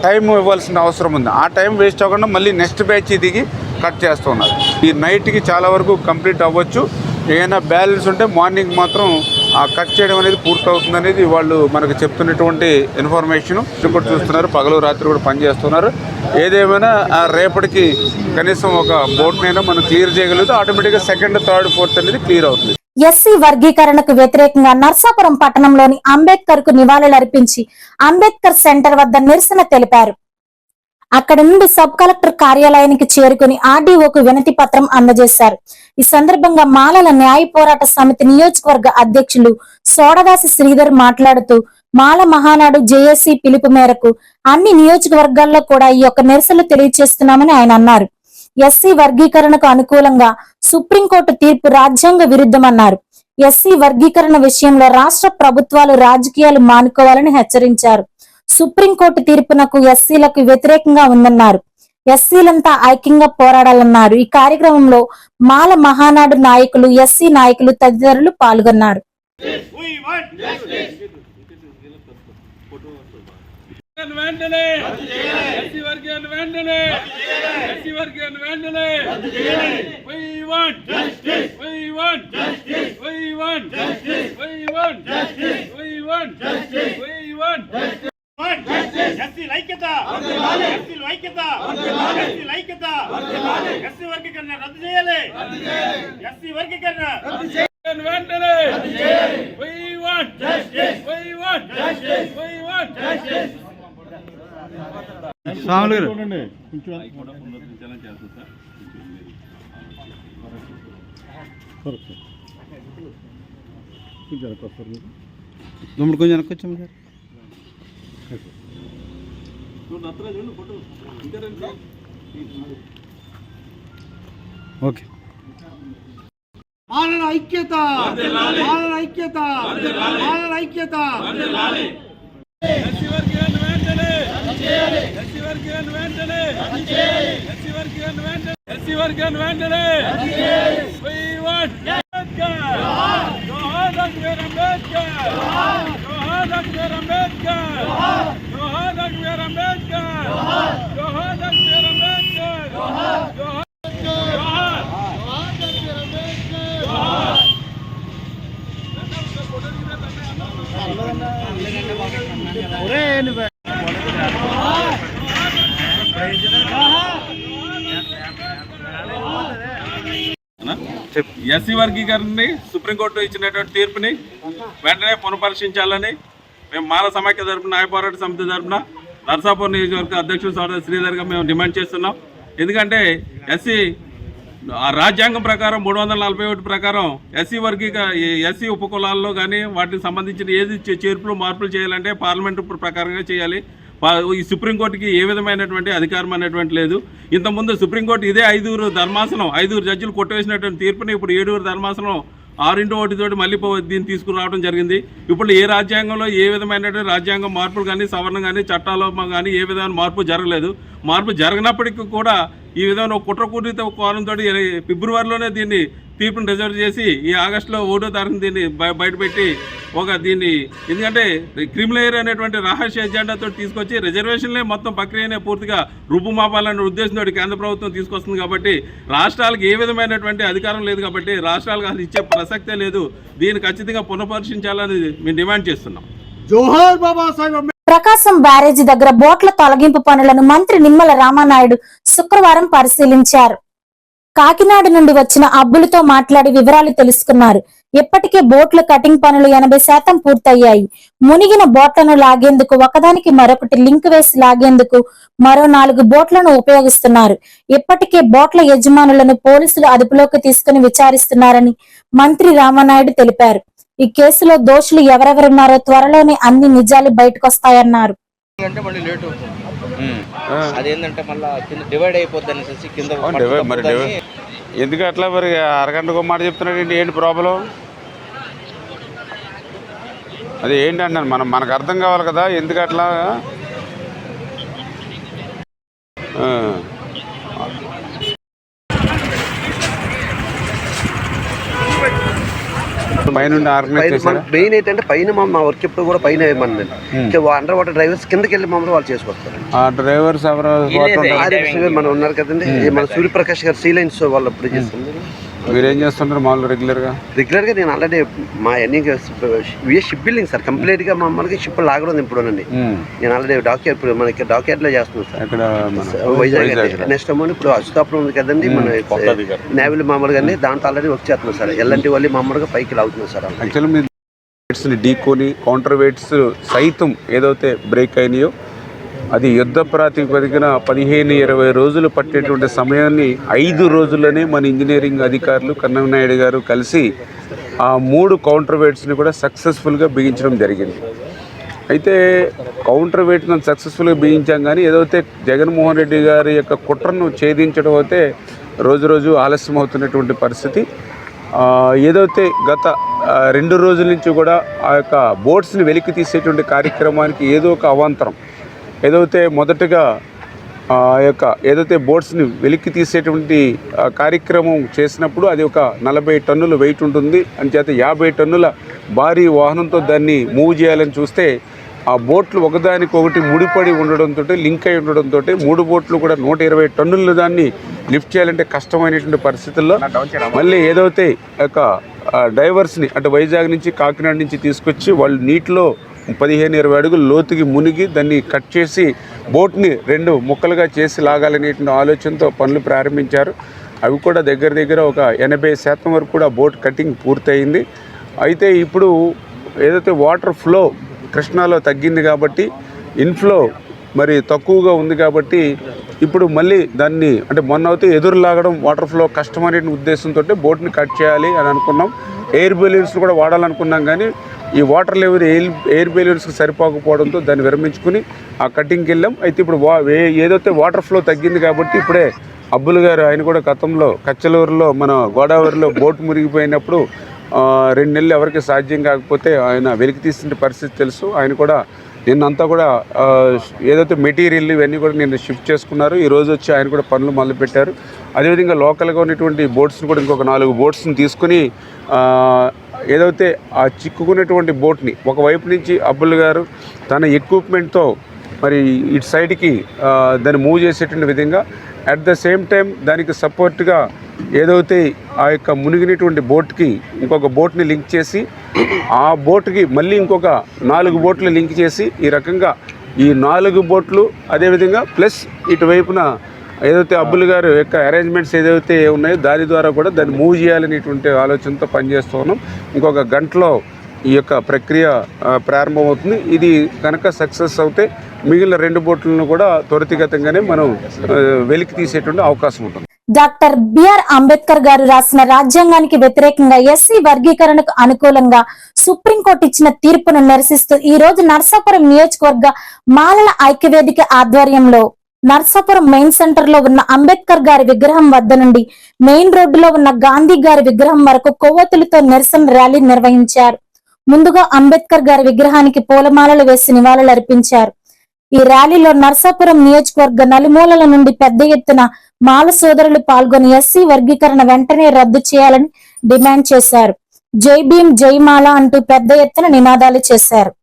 టైం ఇవ్వాల్సిన అవసరం ఉంది. ఆ టైం వేస్ట్ అవ్వకుండా మళ్ళీ నెక్స్ట్ బ్యాచ్ దిగి కట్ చేస్తూ ఉన్నారు. ఈ నైట్కి చాలా వరకు కంప్లీట్ అవ్వచ్చు. ఏమైనా బ్యాలెన్స్ ఉంటే మార్నింగ్ మాత్రం కట్ చేయడం అనేది పూర్తవుతుంది అనేది వాళ్ళు మనకు చెప్తున్నటువంటి ఇన్ఫర్మేషన్. కూడా చూస్తున్నారు, పగలు రాత్రి కూడా పనిచేస్తున్నారు. ఏదేమైనా రేపటికి కనీసం ఒక బోట్నైనా మనం క్లియర్ చేయగలిగితే ఆటోమేటిక్గా 2nd, 3rd, 4th అనేది క్లియర్ అవుతుంది. ఎస్సీ వర్గీకరణకు వ్యతిరేకంగా నర్సాపురం పట్టణంలోని అంబేద్కర్ కు నివాళులర్పించి అంబేద్కర్ సెంటర్ వద్ద నిరసన తెలిపారు. అక్కడి నుండి సబ్ కలెక్టర్ కార్యాలయానికి చేరుకుని ఆర్డీఓకు వినతి పత్రం అందజేశారు. ఈ సందర్భంగా మాలల న్యాయ పోరాట సమితి నియోజకవర్గ అధ్యక్షులు సోడదాసి శ్రీధర్ మాట్లాడుతూ, మాల మహానాడు జేఏసీ పిలుపు మేరకు అన్ని నియోజకవర్గాల్లో కూడా ఈ యొక్క నిరసనలు తెలియజేస్తున్నామని ఆయన అన్నారు. ఎస్సీ వర్గీకరణకు అనుకూలంగా సుప్రీంకోర్టు తీర్పు రాజ్యాంగ విరుద్ధమన్నారు. ఎస్సీ వర్గీకరణ విషయంలో రాష్ట్ర ప్రభుత్వాలు రాజకీయాలు మానుకోవాలని హెచ్చరించారు. సుప్రీంకోర్టు తీర్పునకు ఎస్సీలకు వ్యతిరేకంగా ఉందన్నారు. ఎస్సీలంతా ఐక్యంగా పోరాడాలన్నారు. ఈ కార్యక్రమంలో మాల మహానాడు నాయకులు, ఎస్సీ నాయకులు తదితరులు పాల్గొన్నారు. ఎస్సీ ఐక్యత, ఎస్సీ ఐక్యత, ఎస్సీ ఐక్యత, ఎస్సీ వర్గీకరణ రద్దు చేయాలి, ఎస్సీ వర్గీకరణ వెంటనే కొంచెం వెనకొచ్చాము సార్. ఓకే. మాలల ఐక్యత, మాలల ఐక్యత, మాలల ఐక్యత. ఎస్సీ వర్గీకరణ వెంటనే, ఎస్సీ వర్గీకరణ వెంటనే, ఎస్సీ వర్గీకరణ వెంటనే, ఎస్సీ వర్గీకరణ వెంటనే. We want Ambedkar. జోహార్ డాక్టర్ అంబేద్కర్. జోహార్ డాక్టర్ అంబేద్కర్. జోహార్ డాక్టర్ అంబేద్కర్. జోహార్ డాక్టర్ అంబేద్కర్. జోహార్ జోహార్ జోహార్ డాక్టర్ అంబేద్కర్. జోహార్. ఎస్సీ వర్గీకరణని సుప్రీంకోర్టు ఇచ్చినటువంటి తీర్పుని వెంటనే పునఃపరిశీలించాలని మేము మాల సమాఖ్య తరపున, న్యాయ పోరాట సమితి తరపున నర్సాపూర్ నియోజకవర్గ అధ్యక్షుడు సోదరు శ్రీధర్గా మేము డిమాండ్ చేస్తున్నాం. ఎందుకంటే ఎస్సీ రాజ్యాంగం ప్రకారం 341 ప్రకారం ఎస్సీ ఉపకులాల్లో కానీ వాటికి సంబంధించిన ఏది చేర్పులు మార్పులు చేయాలంటే పార్లమెంటు ప్రకారంగా చేయాలి. ఈ సుప్రీంకోర్టుకి ఏ విధమైనటువంటి అధికారం అనేటువంటి లేదు. ఇంతకుముందు సుప్రీంకోర్టు ఇదే 5 జడ్జిలు కొట్టవేసినటువంటి తీర్పుని ఇప్పుడు 7 ధర్మాసనం 6-1 తోటి మళ్ళీ దీన్ని తీసుకురావడం జరిగింది. ఇప్పుడు ఏ రాజ్యాంగంలో ఏ విధమైనటువంటి రాజ్యాంగం మార్పులు కానీ, సవరణ కానీ, చట్టాల్లో కానీ ఏ విధమైన మార్పు జరగలేదు. మార్పు జరగనప్పటికీ కూడా ఈ విధమైన కుట్రపూరిత కోణంతో ఫిబ్రవరిలోనే దీన్ని తీర్పును రిజర్వ్ చేసి ఈ ఆగస్టులో 1వ తారీఖున దీన్ని బయటపెట్టి దీన్ని ఎందుకంటే క్రిమిలేయర్ అనేటువంటి రహస్య ఎజెండాతో తీసుకొచ్చి రిజర్వేషన్లే మొత్తం ప్రక్రియనే పూర్తిగా రూపుమాపాలనే ఉద్దేశంతో కేంద్ర ప్రభుత్వం తీసుకొస్తుంది కాబట్టి రాష్ట్రాలకు ఏ విధమైనటువంటి అధికారం లేదు కాబట్టి రాష్ట్రాలకు అసలు ఇచ్చే ప్రసక్తే లేదు. దీన్ని ఖచ్చితంగా పునఃపరిశీలించాలని మేము డిమాండ్ చేస్తున్నాం. ప్రకాశం బ్యారేజీ దగ్గర బోట్ల తొలగింపు పనులను మంత్రి నిమ్మల రామానాయుడు శుక్రవారం పరిశీలించారు. కాకినాడ నుండి వచ్చిన అబ్బులతో మాట్లాడి వివరాలు తెలుసుకున్నారు. ఇప్పటికే బోట్ల కటింగ్ పనులు 80% పూర్తయ్యాయి. మునిగిన బోట్లను లాగేందుకు ఒకదానికి మరొకటి లింక్ వేసి లాగేందుకు మరో 4 బోట్లను ఉపయోగిస్తున్నారు. ఇప్పటికే బోట్ల యజమానులను పోలీసులు అదుపులోకి తీసుకుని విచారిస్తున్నారని మంత్రి రామానాయుడు తెలిపారు. ఈ కేసులో దోషులు ఎవరెవరున్నారో త్వరలోనే అన్ని నిజాలు బయటకొస్తాయన్నారు. అదేంటంటే మళ్ళీ కింద డివైడ్ అయిపోద్ది అనేసి కింద ఎందుకు అట్లా మరి అరగంటకు మాట చెప్తున్నాడు ఏంటి ప్రాబ్లం? అది ఏంటి అన్నాను మనకు అర్థం కావాలి కదా ఎందుకు అట్లా. మెయిన్ ఏంటంటే పైన మా వర్క్ ఎప్పుడు కూడా పైన ఏమన్నది అండర్ వాటర్ డ్రైవర్స్ కిందకి వెళ్ళి మమ్మల్ని వాళ్ళు చేసుకొస్తారు. డ్రైవర్స్ మనం ఉన్నారు కదండి మన సూర్యప్రకాష్ గారు సీ లైన్స్ వాళ్ళు అప్పుడు చేస్తుంది. మీరేం చేస్తుంటారు మామూలు రెగ్యులర్ గా నేను ఆల్రెడీ మా షిప్ బిల్డింగ్ సార్ కంప్లీట్ గా మమ్మల్ని షిప్ లాగడం ఇప్పుడునండి. నేను ఆల్రెడీ ఇప్పుడు మనకి డాక్యార్డ్ లో చేస్తున్నాను సార్ వైజాగ్. నెక్స్ట్ అమౌంట్ ఇప్పుడు అశుతాపురం ఉంది కదండి మన నేవీలు మామూలుగా దాంట్లో ఆల్రెడీ వర్క్ చేస్తున్నాం సార్. ఎల్ఎన్టీ వాళ్ళు మామూలుగా పైకి లాగుతున్నాం సార్. యాక్చువల్లీ ఢీకొని కౌంటర్ వెయిట్స్ సైతం ఏదైతే బ్రేక్ అయినాయో అది యుద్ధ ప్రాతిపదికన 15-20 రోజులు పట్టేటువంటి సమయాన్ని 5 రోజుల్లోనే మన ఇంజనీరింగ్ అధికారులు కన్నమనాయుడు గారు కలిసి ఆ 3 కౌంటర్ వెయిట్స్ని కూడా సక్సెస్ఫుల్గా బిగించడం జరిగింది. అయితే కౌంటర్ వెయిట్ను సక్సెస్ఫుల్గా బిగించాం కానీ ఏదైతే జగన్మోహన్ రెడ్డి గారి యొక్క కుట్రను ఛేదించడం అయితే రోజు ఆలస్యం అవుతున్నటువంటి పరిస్థితి. ఏదైతే గత 2 రోజుల నుంచి కూడా ఆ యొక్క బోట్స్ని వెలికి తీసేటువంటి కార్యక్రమానికి ఏదో ఒక అవాంతరం ఏదైతే మొదటగా ఏదైతే బోట్స్ని వెలికి తీసేటువంటి కార్యక్రమం చేసినప్పుడు అది ఒక 40 టన్నుల వెయిట్ ఉంటుంది. అంచేత 50 టన్నుల భారీ వాహనంతో దాన్ని మూవ్ చేయాలని చూస్తే ఆ బోట్లు ఒకదానికొకటి ముడిపడి ఉండడంతో లింక్ అయి ఉండడంతో 3 బోట్లు కూడా 120 టన్నుల దాన్ని లిఫ్ట్ చేయాలంటే కష్టమైనటువంటి పరిస్థితుల్లో మళ్ళీ ఏదైతే ఒక డైవర్స్ని అంటే వైజాగ్ నుంచి కాకినాడ నుంచి తీసుకొచ్చి వాళ్ళు నీటిలో 15-20 అడుగులు లోతుకి మునిగి దాన్ని కట్ చేసి బోట్ని 2 ముక్కలుగా చేసి లాగాలనేటువంటి ఆలోచనతో పనులు ప్రారంభించారు. అవి కూడా దగ్గర ఒక 80% వరకు కూడా బోట్ కటింగ్ పూర్తయింది. అయితే ఇప్పుడు ఏదైతే వాటర్ ఫ్లో కృష్ణాలో తగ్గింది కాబట్టి ఇన్ఫ్లో మరి తక్కువగా ఉంది కాబట్టి ఇప్పుడు మళ్ళీ దాన్ని అంటే మొన్న అయితే ఎదురు లాగడం వాటర్ ఫ్లో కష్టమనే ఉద్దేశంతో బోట్ని కట్ చేయాలి అని అనుకున్నాం. ఎయిర్ బెలూన్స్ కూడా వాడాలనుకున్నాం కానీ ఈ వాటర్ లెవెల్ ఎయిర్ బెలూన్స్కి సరిపోకపోవడంతో దాన్ని విరమించుకుని ఆ కటింగ్కి వెళ్ళాం. అయితే ఇప్పుడు ఏదైతే వాటర్ ఫ్లో తగ్గింది కాబట్టి ఇప్పుడే అబ్బులు గారు ఆయన కూడా గతంలో కచ్చలూరులో మన గోదావరిలో బోట్ మునిగిపోయినప్పుడు 2 నెలలు ఎవరికి సాధ్యం కాకపోతే ఆయన వెలికి తీసిన పరిస్థితి తెలుసు. ఆయన కూడా నిన్నంతా కూడా ఏదైతే మెటీరియల్ ఇవన్నీ కూడా నిన్న షిఫ్ట్ చేసుకున్నారు. ఈరోజు వచ్చి ఆయన కూడా పనులు మొదలుపెట్టారు. అదేవిధంగా లోకల్గా ఉన్నటువంటి బోట్స్ని కూడా ఇంకొక 4 బోట్స్ని తీసుకుని ఏదైతే ఆ చిక్కుకున్నటువంటి బోట్ని ఒకవైపు నుంచి అబ్బుల్ గారు తన ఎక్విప్మెంట్తో మరి ఇటు సైడ్కి దాన్ని మూవ్ చేసేటువంటి విధంగా అట్ ద సేమ్ టైం దానికి సపోర్ట్గా ఏదైతే ఆ యొక్క మునిగినటువంటి బోట్కి ఇంకొక బోట్ని లింక్ చేసి ఆ బోట్కి మళ్ళీ ఇంకొక 4 బోట్లు లింక్ చేసి ఈ రకంగా ఈ 4 బోట్లు అదేవిధంగా ప్లస్ ఇటువైపున ఏదైతే అబ్బుల్ గారు యొక్క అరేంజ్మెంట్స్ ఏదైతే ఉన్నాయో దాని ద్వారా కూడా దాన్ని మూవ్ చేయాలనేటువంటి ఆలోచనతో పనిచేస్తూ ఉన్నాం. ఇంకొక గంటలో ఈ యొక్క ప్రక్రియ ప్రారంభమవుతుంది. ఇది కనుక సక్సెస్ అవుతే మిగిలిన 2 బోట్లను కూడా త్వరితగతంగానే మనం వెలికి తీసేటువంటి అవకాశం ఉంటుంది. డాక్టర్ బిఆర్ అంబేద్కర్ గారు రాసిన రాజ్యాంగానికి వ్యతిరేకంగా ఎస్సీ వర్గీకరణకు అనుకూలంగా సుప్రీంకోర్టు ఇచ్చిన తీర్పును నిరసిస్తూ ఈ రోజు నర్సాపురం నియోజకవర్గ మాలల ఐక్యవేదిక ఆధ్వర్యంలో నర్సాపురం మెయిన్ సెంటర్ లో ఉన్న అంబేద్కర్ గారి విగ్రహం వద్ద నుండి మెయిన్ రోడ్డులో ఉన్న గాంధీ గారి విగ్రహం వరకు కొవ్వొత్తులతో నిరసన ర్యాలీ నిర్వహించారు. ముందుగా అంబేద్కర్ గారి విగ్రహానికి పూలమాలలు వేసి నివాళులర్పించారు. ఈ ర్యాలీలో నర్సాపురం నియోజకవర్గ నలుమూలల నుండి పెద్ద ఎత్తున మాల సోదరులు పాల్గొని ఎస్సీ వర్గీకరణ వెంటనే రద్దు చేయాలని డిమాండ్ చేశారు. జై భీమ్ జై మాల అంటూ పెద్ద ఎత్తున నినాదాలు చేశారు.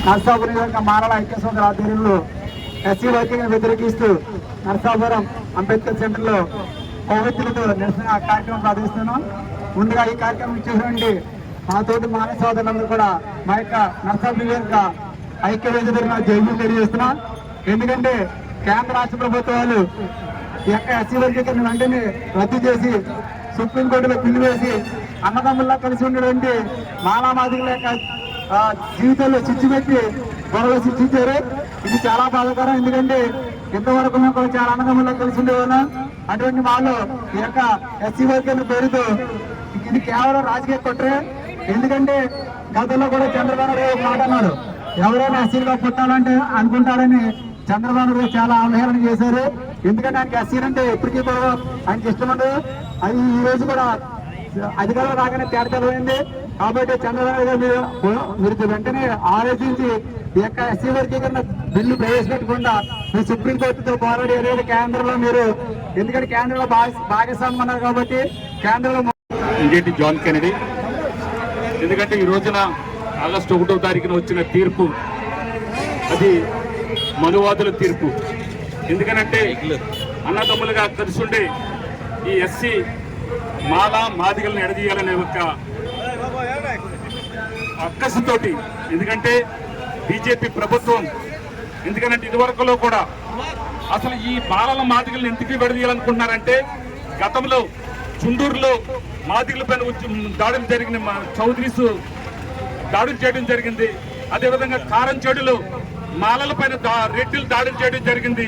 నర్సాపురం నియోజక మానవ ఐక్య సోదరుల ఆధ్వర్యంలో ఎస్సీ వర్గీకరణ వ్యతిరేకిస్తూ నర్సాపురం అంబేద్కర్ సెంటర్లో కొవ్వొత్తులతో నిరసన కార్యక్రమం ప్రారంభిస్తున్నాం. ముందుగా ఈ కార్యక్రమం ఇచ్చేటువంటి మా తోటి మానవ సోదరులందరూ కూడా మా యొక్క నర్సాపురం నియోజక ఐక్య వేదికగా జైలు తెలియజేస్తున్నాం. ఎందుకంటే కేంద్ర రాష్ట్ర ప్రభుత్వాలు ఈ యొక్క ఎస్సీ వర్గీకరణ వెంటనే రద్దు చేసి సుప్రీంకోర్టులో బిల్లు వేసి అన్నదమ్ముల్లా కలిసి ఉన్నటువంటి మాలామాదిగుల యొక్క జీవితాల్లో చిచ్చు పెట్టి గొడవలు సృష్టించారు. ఇది చాలా బాధాకరం. ఎందుకంటే ఇంతవరకు మేము కూడా చాలా అన్నదమ్ముల్లో కలిసి ఉండేవాళ్ళం. అటువంటి వాళ్ళు ఈ యొక్క ఎస్సీ వర్గీకరణ పేరుతో ఇది కేవలం రాజకీయ కుట్రే. ఎందుకంటే గతంలో కూడా చంద్రబాబు నాయుడు మాట అన్నాడు, ఎవరైనా ఎస్సీలుగా పుట్టాలంటే అనుకుంటారని చంద్రబాబు నాయుడు చాలా అవహేళన చేశారు. ఎందుకంటే ఆయనకి ఎస్సీలు అంటే ఎప్పటికీ కూడా ఆయనకి ఇష్టం ఉండదు. అది ఈ రోజు కూడా అధికారంలో రాగానే తేడతెలమైంది. కాబట్టి చంద్రబాబు గారు మీరు వెంటనే ఆలోచించి ఈ యొక్క ఎస్సీ వర్గీకరణ బిల్లు ప్రవేశపెట్టకుండా మీరు సుప్రీంకోర్టుతో పోరాడి అనేది కేంద్రంలో మీరు, ఎందుకంటే కేంద్రంలో భాగస్వామ్యం ఉన్నారు కాబట్టి కేంద్రంలో ఇంకేంటి జాన్ కెనడీ. ఎందుకంటే ఈ రోజున ఆగస్టు 1వ తారీఖున వచ్చిన తీర్పు అది మనువాదుల తీర్పు. ఎందుకనంటే అన్నదమ్ములుగా కలిసి ఉండే ఈ ఎస్సీ మాదిగలను ఎడదీయాలనే ఒక అక్కసుతోటి, ఎందుకంటే బీజేపీ ప్రభుత్వం, ఎందుకంటే ఇదివరకులో కూడా అసలు ఈ బాలల మాదిగలను ఎందుకు విడదీయాలనుకుంటున్నారంటే గతంలో చుండూరులో మాదిగల పైన దాడులు జరిగిన చౌదరీస్ దాడులు చేయడం జరిగింది. అదేవిధంగా కారంచేడులో మాలల పైన రెడ్డిలు దాడులు చేయడం జరిగింది.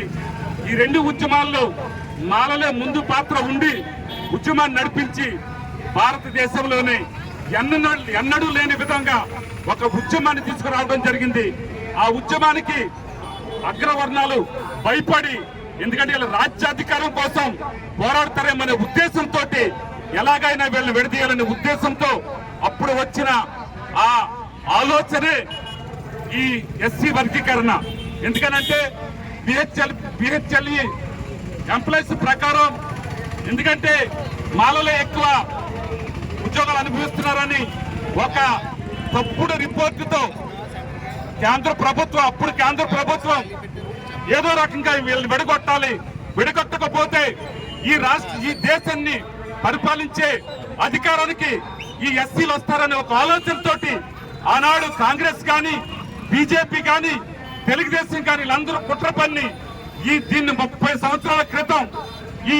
ఈ రెండు ఉద్యమాల్లో మాలలే ముందు పాత్ర ఉండి ఉద్యమాన్ని నడిపించి భారతదేశంలోనే ఎన్నడూ లేని విధంగా ఒక ఉద్యమాన్ని తీసుకురావడం జరిగింది. ఆ ఉద్యమానికి అగ్రవర్ణాలు భయపడి, ఎందుకంటే వీళ్ళ రాజ్యాధికారం కోసం పోరాడతారేమనే ఉద్దేశంతో, ఎలాగైనా వీళ్ళని విడదీయాలనే ఉద్దేశంతో అప్పుడు వచ్చిన ఆ ఆలోచనే ఈ ఎస్సీ వర్గీకరణ. ఎందుకనంటే బిహెచ్ఎల్ఈ ఎంప్లాయీస్ ప్రకారం, ఎందుకంటే మాలలో ఎక్కువ ఉద్యోగాలు అనుభవిస్తున్నారని ఒక తప్పుడు రిపోర్టుతో కేంద్ర ప్రభుత్వం ఏదో రకంగా వీళ్ళని విడగొట్టాలి, విడగొట్టకపోతే ఈ దేశాన్ని పరిపాలించే అధికారానికి ఈ ఎస్సీలు వస్తారనే ఒక ఆలోచనతోటి ఆనాడు కాంగ్రెస్ కానీ బీజేపీ కానీ తెలుగుదేశం కానీ వీళ్ళందరూ కుట్ర పన్ని దీన్ని 30 సంవత్సరాల క్రితం ఈ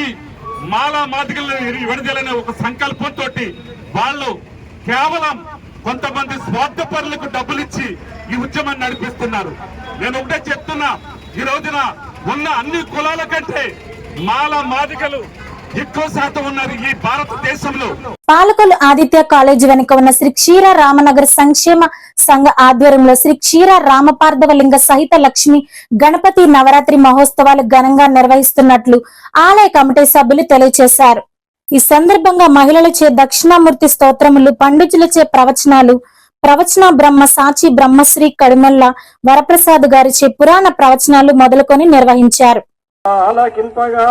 మాదిగలను విడదీయాలనే ఒక సంకల్పంతో వాళ్ళు కేవలం కొంతమంది స్వార్థపరులకు డబ్బులు ఇచ్చి ఈ ఉద్యమాన్ని నడిపిస్తున్నారు. నేను ఒకటే చెప్తున్నా, ఈ రోజున ఉన్న అన్ని కులాల కంటే మాదిగలు ఎక్కువ శాతం ఉన్నారు ఈ భారతదేశంలో. పాలకొల్లు ఆదిత్య కాలేజీ వెనుక ఉన్న శ్రీ క్షీర రామనగర్ సంక్షేమ సంఘ ఆధ్వర్యంలో శ్రీ క్షీర రామపార్థవలింగ సహిత లక్ష్మి గణపతి నవరాత్రి మహోత్సవాలు ఘనంగా నిర్వహిస్తున్నట్లు ఆలయ కమిటీ సభ్యులు తెలియజేశారు. ఈ సందర్భంగా మహిళలచే దక్షిణామూర్తి స్తోత్రములు, పండితులచే ప్రవచనాలు, ప్రవచన బ్రహ్మ సాచి బ్రహ్మశ్రీ కడిమెల్ల వరప్రసాద్ గారిచే పురాణ ప్రవచనాలు మొదలుకొని నిర్వహించారు. ఆలకింపగా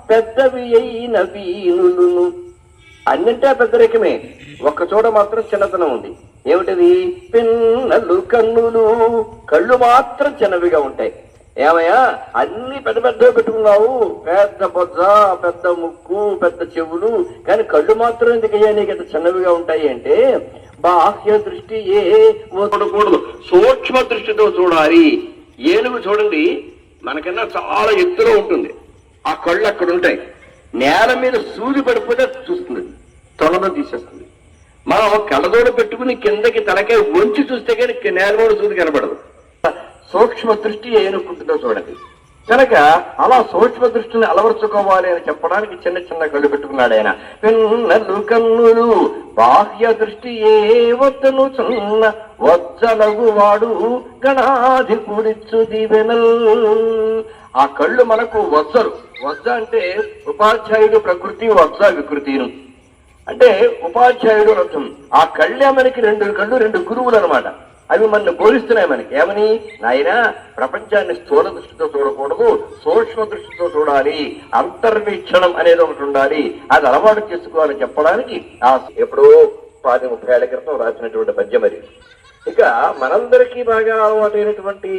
పెద్దవి అయిన వీణులును అన్నింటే పెద్దరికమే, ఒక్క చోట మాత్రం చిన్నతనం ఉంది. ఏమిటిది? పిన్నలు కన్నులు, కళ్ళు మాత్రం చిన్నవిగా ఉంటాయి. ఏమయ్యా అన్ని పెద్ద పెద్దవి పెట్టుకున్నావు, పెద్ద బొజ్జ, పెద్ద ముక్కు, పెద్ద చెవులు, కానీ కళ్ళు మాత్రం ఎందుకయ్యా నీకు ఎంత చిన్నవిగా ఉంటాయి అంటే, బాహ్య దృష్టి ఏ చూడకూడదు, సూక్ష్మ దృష్టితో చూడాలి. ఏనుగు చూడండి మనకన్నా చాలా ఎత్తులో ఉంటుంది, ఆ కళ్ళు అక్కడ ఉంటాయి. నేల మీద సూది పడిపోతే చూస్తుంది, తొలన తీసేస్తుంది. మనం కళ్ళదోడ పెట్టుకుని కిందకి తలకాయ వంచి చూస్తే కానీ నేల మీద సూది కనబడదు. సూక్ష్మ దృష్టి ఏనుకుంటుందో చూడండి. కనుక అలా సూక్ష్మ దృష్టిని అలవర్చుకోవాలి అని చెప్పడానికి చిన్న చిన్న కళ్ళు పెట్టుకున్నాడు ఆయన. పిన్నలు కన్నులు బాహ్య దృష్టి ఏ వద్దను చిన్న వజ్జలగు వాడు గణాధిపుడిచ్చు దివెనల్. ఆ కళ్ళు మనకు వజ్జలు. వజ్జ అంటే ఉపాధ్యాయుడు ప్రకృతి, వజ్జ వికృతిను అంటే ఉపాధ్యాయుడు అర్థం. ఆ కళ్ళే మనకి రెండు కళ్ళు, రెండు గురువులు అనమాట. అవి మనల్ని బోధిస్తున్నాయి మనకి. ఏమని? నాయన ప్రపంచాన్ని స్థూల దృష్టితో చూడకూడదు, సూక్ష్మ దృష్టితో చూడాలి, అంతర్వీక్షణం అనేది ఒకటి ఉండాలి, అది అలవాటు చేసుకోవాలని చెప్పడానికి ఆ ఎప్పుడో 10-30 ఏళ్ల క్రితం రాసినటువంటి పద్యం అది. ఇక మనందరికీ బాగా అలవాటైనటువంటి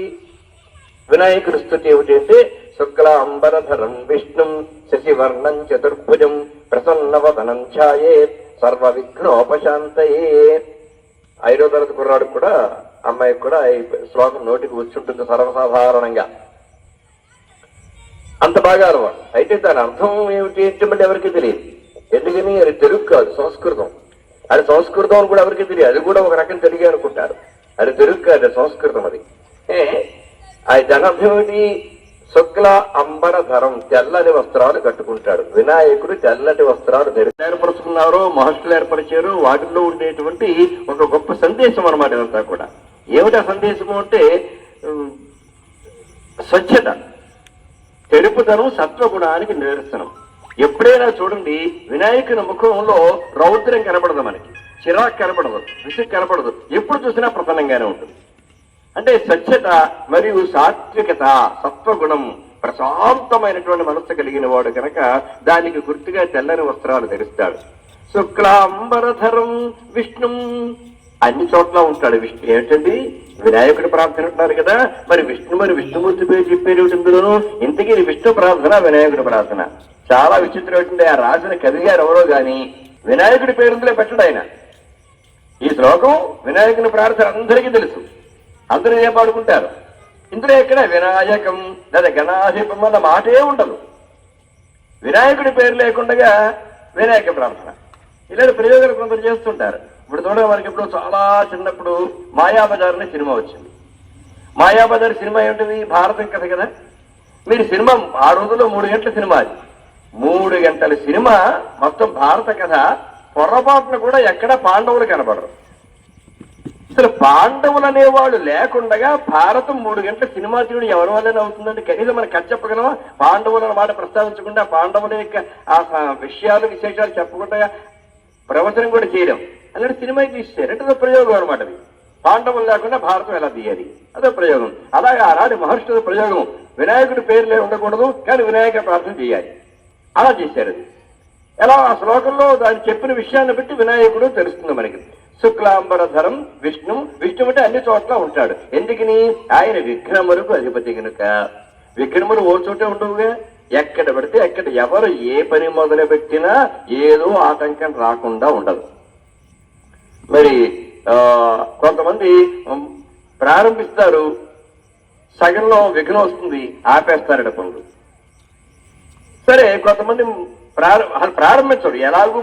వినాయకుడి స్తుతి ఏమిటి అంటే, శుక్లాంబరధరం విష్ణుం శశివర్ణం చతుర్భుజం ప్రసన్నవదనం ఛాయేత్ సర్వ విఘ్నోపశాంతయే. 5వ తరగతి కుర్రాడు కూడా, అమ్మాయికి కూడా ఈ శ్లోకం నోటికి వచ్చుంటుంది సర్వసాధారణంగా. అంత బాగా అలవాటు. అయితే దాని అర్థం ఏమిటి అంటే ఎవరికి తెలియదు. ఎందుకని? అది తెలుగు కాదు, సంస్కృతం. అది సంస్కృతం అని కూడా ఎవరికి తెలియదు. అది కూడా ఒక రకం తెలుగే అనుకుంటారు. అది తెలుగు కాదు, సంస్కృతం. అది దాని అర్థం ఏమిటి? శుక్ల అంబరధరం, తెల్లని వస్త్రాలు కట్టుకుంటాడు వినాయకుడు. తెల్లటి వస్త్రాలు ఏర్పరుచుకున్నారో మహర్షులు ఏర్పరిచారు. వాటిల్లో ఉండేటువంటి ఒక గొప్ప సందేశం అన్నమాట ఇదంతా కూడా. ఏమిటా సందేశము అంటే స్వచ్ఛత, తెలుపుదనం సత్వగుణానికి నిదర్శనం. ఎప్పుడైనా చూడండి వినాయకుని ముఖంలో రౌద్రం కనపడదు, మనకి చిరాకు కనపడదు, విసుగు కనపడదు. ఎప్పుడు చూసినా ప్రసన్నంగానే ఉంటుంది. అంటే స్వచ్ఛత మరియు సాత్వికత, సత్వగుణం, ప్రశాంతమైనటువంటి మనస్సు కలిగిన వాడు కనుక దానికి గుర్తుగా తెల్లని వస్త్రాలు ధరిస్తాడు. శుక్లాంబరధరం విష్ణు, అన్ని చోట్ల ఉంటాడు విష్ణు. ఏమిటండి? వినాయకుడి ప్రార్థన అంటున్నారు కదా, మరి విష్ణుమూర్తి పేరు చెప్పేది ఇందులోనూ. ఇంతకీ విష్ణు ప్రార్థన, వినాయకుడి ప్రార్థన. చాలా విచిత్రం ఏంటంటే, ఆ రాసిన కవి గారు ఎవరో గాని వినాయకుడి పేరుందులో పెట్టడు ఆయన. ఈ శ్లోకం వినాయకుని ప్రార్థన అందరికీ తెలుసు, అందరూ ఏం పాడుకుంటారు. ఇందులో ఎక్కడ వినాయకం లేదా గణాధిపం అన్న మాటే ఉండదు. వినాయకుడి పేరు లేకుండా వినాయక ప్రార్థన ఇలాంటి ప్రయోగాలు కొందరు చేస్తుంటారు. ఇప్పుడు చూడ మనకి ఇప్పుడు చాలా చిన్నప్పుడు మాయాబజార్ అనే సినిమా వచ్చింది. మాయాబజార్ సినిమా ఏమిటిది? భారతం కథ కదా. మీరు సినిమా ఆ రోజుల్లో 3 గంటల సినిమా, అది 3 గంటల సినిమా మొత్తం భారత కథ. పొరపాటున కూడా ఎక్కడ పాండవులు కనబడరు. అసలు పాండవులు అనేవాళ్ళు లేకుండా భారతం 3 గంటల సినిమా తీయడం ఎవరి వల్లనే అవుతుందంటే, కనీసం మనం కథ చెప్పగలమా? పాండవుల మాట ప్రస్తావించకుండా, పాండవుల యొక్క ఆ విషయాలు విశేషాలు చెప్పకుండా ప్రవచనం కూడా చేయడం అలాంటి సినిమా తీసేశారు. అంటే ప్రయోగం అనమాట. అది పాండవులు లేకుండా భారతం ఎలా తీయాలి, అదో ప్రయోగం. అలాగే ఆనాటి మహర్షుల ప్రయోగం, వినాయకుడి పేర్లే ఉండకూడదు కానీ వినాయక ప్రార్థన చేయాలి, అలా చేశారు. అది ఎలా? ఆ శ్లోకంలో దాన్ని చెప్పిన విషయాన్ని బట్టి వినాయకుడు తెలుస్తుంది మనకి. శుక్లాంబరధరం విష్ణు, విష్ణు అంటే అన్ని చోట్ల ఉంటాడు. ఎందుకని? ఆయన విఘ్నములకు అధిపతి కనుక. విఘ్నములు ఓ చోటే ఉండవుగా, ఎక్కడ పడితే ఎక్కడ ఎవరు ఏ పని మొదలు పెట్టినా ఏదో ఆటంకం రాకుండా ఉండదు. మరి కొంతమంది ప్రారంభిస్తారు, సగంలో విఘ్నం వస్తుంది, ఆపేస్తారట పనులు. సరే, కొంతమంది ప్రారంభించడు, ఎలాగూ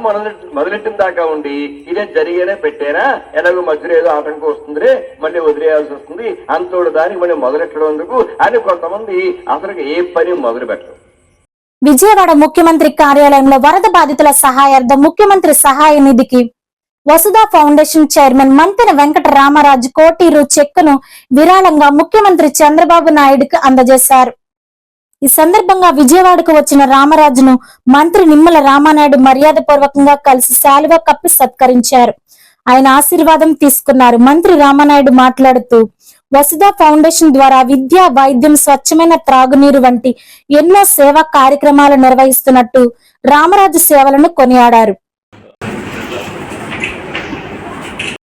మొదలెట్టిన దాకా ఉండి ఇదే జరిగేనే పెట్టేనా, ఎలాగో మధ్యలో ఏదో ఆటంకం వస్తుందిరే, మళ్ళీ వదిలేయాల్సి వస్తుంది, అంతోడు దానికి మళ్ళీ మొదలెట్టడం ఎందుకు అని కొంతమంది అసలు ఏ పని మొదలు పెట్టరు. విజయవాడ ముఖ్యమంత్రి కార్యాలయంలో వరద బాధితుల సహాయార్థం ముఖ్యమంత్రి సహాయ నిధికి వసుధ ఫౌండేషన్ చైర్మన్ మంతెన వెంకట రామరాజు కోటి చెక్కును విరాళంగా ముఖ్యమంత్రి చంద్రబాబు నాయుడుకు అందజేశారు. ఈ సందర్భంగా విజయవాడకు వచ్చిన రామరాజును మంత్రి నిమ్మల రామానాయుడు మర్యాద పూర్వకంగా కలిసి శాలువా కప్పి సత్కరించారు. ఆయన ఆశీర్వాదం తీసుకున్నారు. మంత్రి రామానాయుడు మాట్లాడుతూ వసుధ ఫౌండేషన్ ద్వారా విద్య, వైద్యం, స్వచ్ఛమైన త్రాగునీరు వంటి ఎన్నో సేవా కార్యక్రమాలు నిర్వహిస్తున్నట్టు రామరాజు సేవలను కొనియాడారు.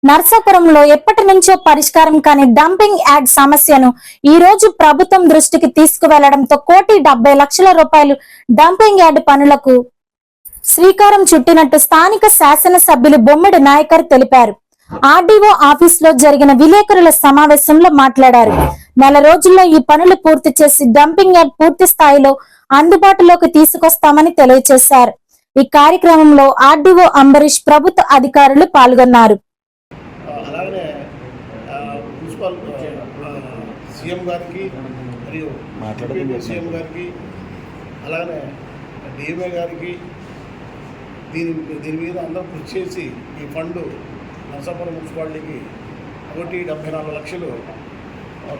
నర్సాపురంలో ఎప్పటి నుంచో పరిష్కారం కాని డంపింగ్ యార్డ్ సమస్యను ఈ రోజు ప్రభుత్వం దృష్టికి తీసుకువెళ్లడంతో ₹1,70,00,000 డంపింగ్ యార్డ్ పనులకు శ్రీకారం చుట్టినట్టు స్థానిక శాసనసభ్యులు బొమ్మిడి నాయకర్ తెలిపారు. ఆర్డీఓ ఆఫీస్ లో జరిగిన విలేకరుల సమావేశంలో మాట్లాడారు. నెల రోజుల్లో ఈ పనులు పూర్తి చేసి డంపింగ్ యార్డ్ పూర్తి స్థాయిలో అందుబాటులోకి తీసుకొస్తామని తెలియజేశారు. ఈ కార్యక్రమంలో ఆర్డీఓ అంబరీష్, ప్రభుత్వ అధికారులు పాల్గొన్నారు. అలాగనే మున్సిపల్ సీఎం గారికి మరియు సీఎం గారికి అలాగనే డిఎంఏ గారికి దీని మీద అందరూ కృషి చేసి ఈ ఫండ్ నర్సాపురం మున్సిపాలిటీకి ₹1,74,00,000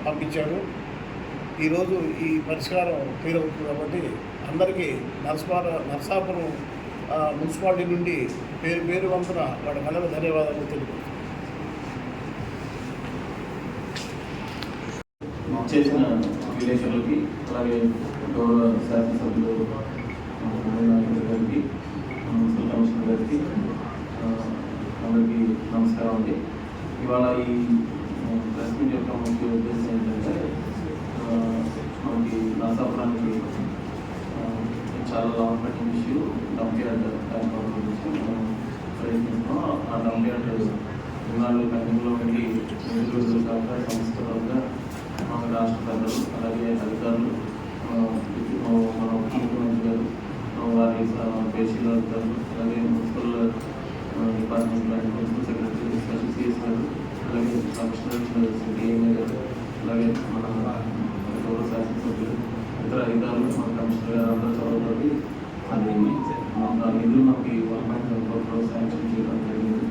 పంపించారు. ఈరోజు ఈ పరిష్కారం క్లియర్ అవుతుంది కాబట్టి అందరికీ నర్సాపురం మున్సిపాలిటీ నుండి పేరు వంతున వాటి కళ్ళకు ధన్యవాదాలు తెలుపుతున్నాను. చేసిన విలేకరులకి అలాగే గౌరవ శాసనసభ్యులు గారికి, మున్సిపల్ కమిషనర్ గారికి అందరికీ నమస్కారం అండి. ఇవాళ ఈ ప్రెస్ మీట్ యొక్క ముఖ్య ఉద్దేశం ఏంటంటే మనకి నర్సాపురానికి చాలా long cutting issue dump yard గురించి మనం ప్రయత్నిస్తున్నాం. ఆ డంప్ యార్డ్ ఇన్నాళ్ళు పెండింగ్లో ఉండి రోజులు కాక సంస్థలుగా మన రాష్ట్ర పెద్దలు అలాగే అధికారులు మన ముఖ్యమంత్రి గారు వారి పేషీల అధికారులు అలాగే municipal department municipal secretary special CS గారు అలాగే కమిషనర్ డిఎంఏ గారు అలాగే మన గౌరవ శాసనసభ్యులు ఇతర అధికారులు మన కమిషనర్ గారు అందరూ చదవబడి అది నిధులు మనకి 1.4 crores శాంక్షన్ చేయడం జరిగింది.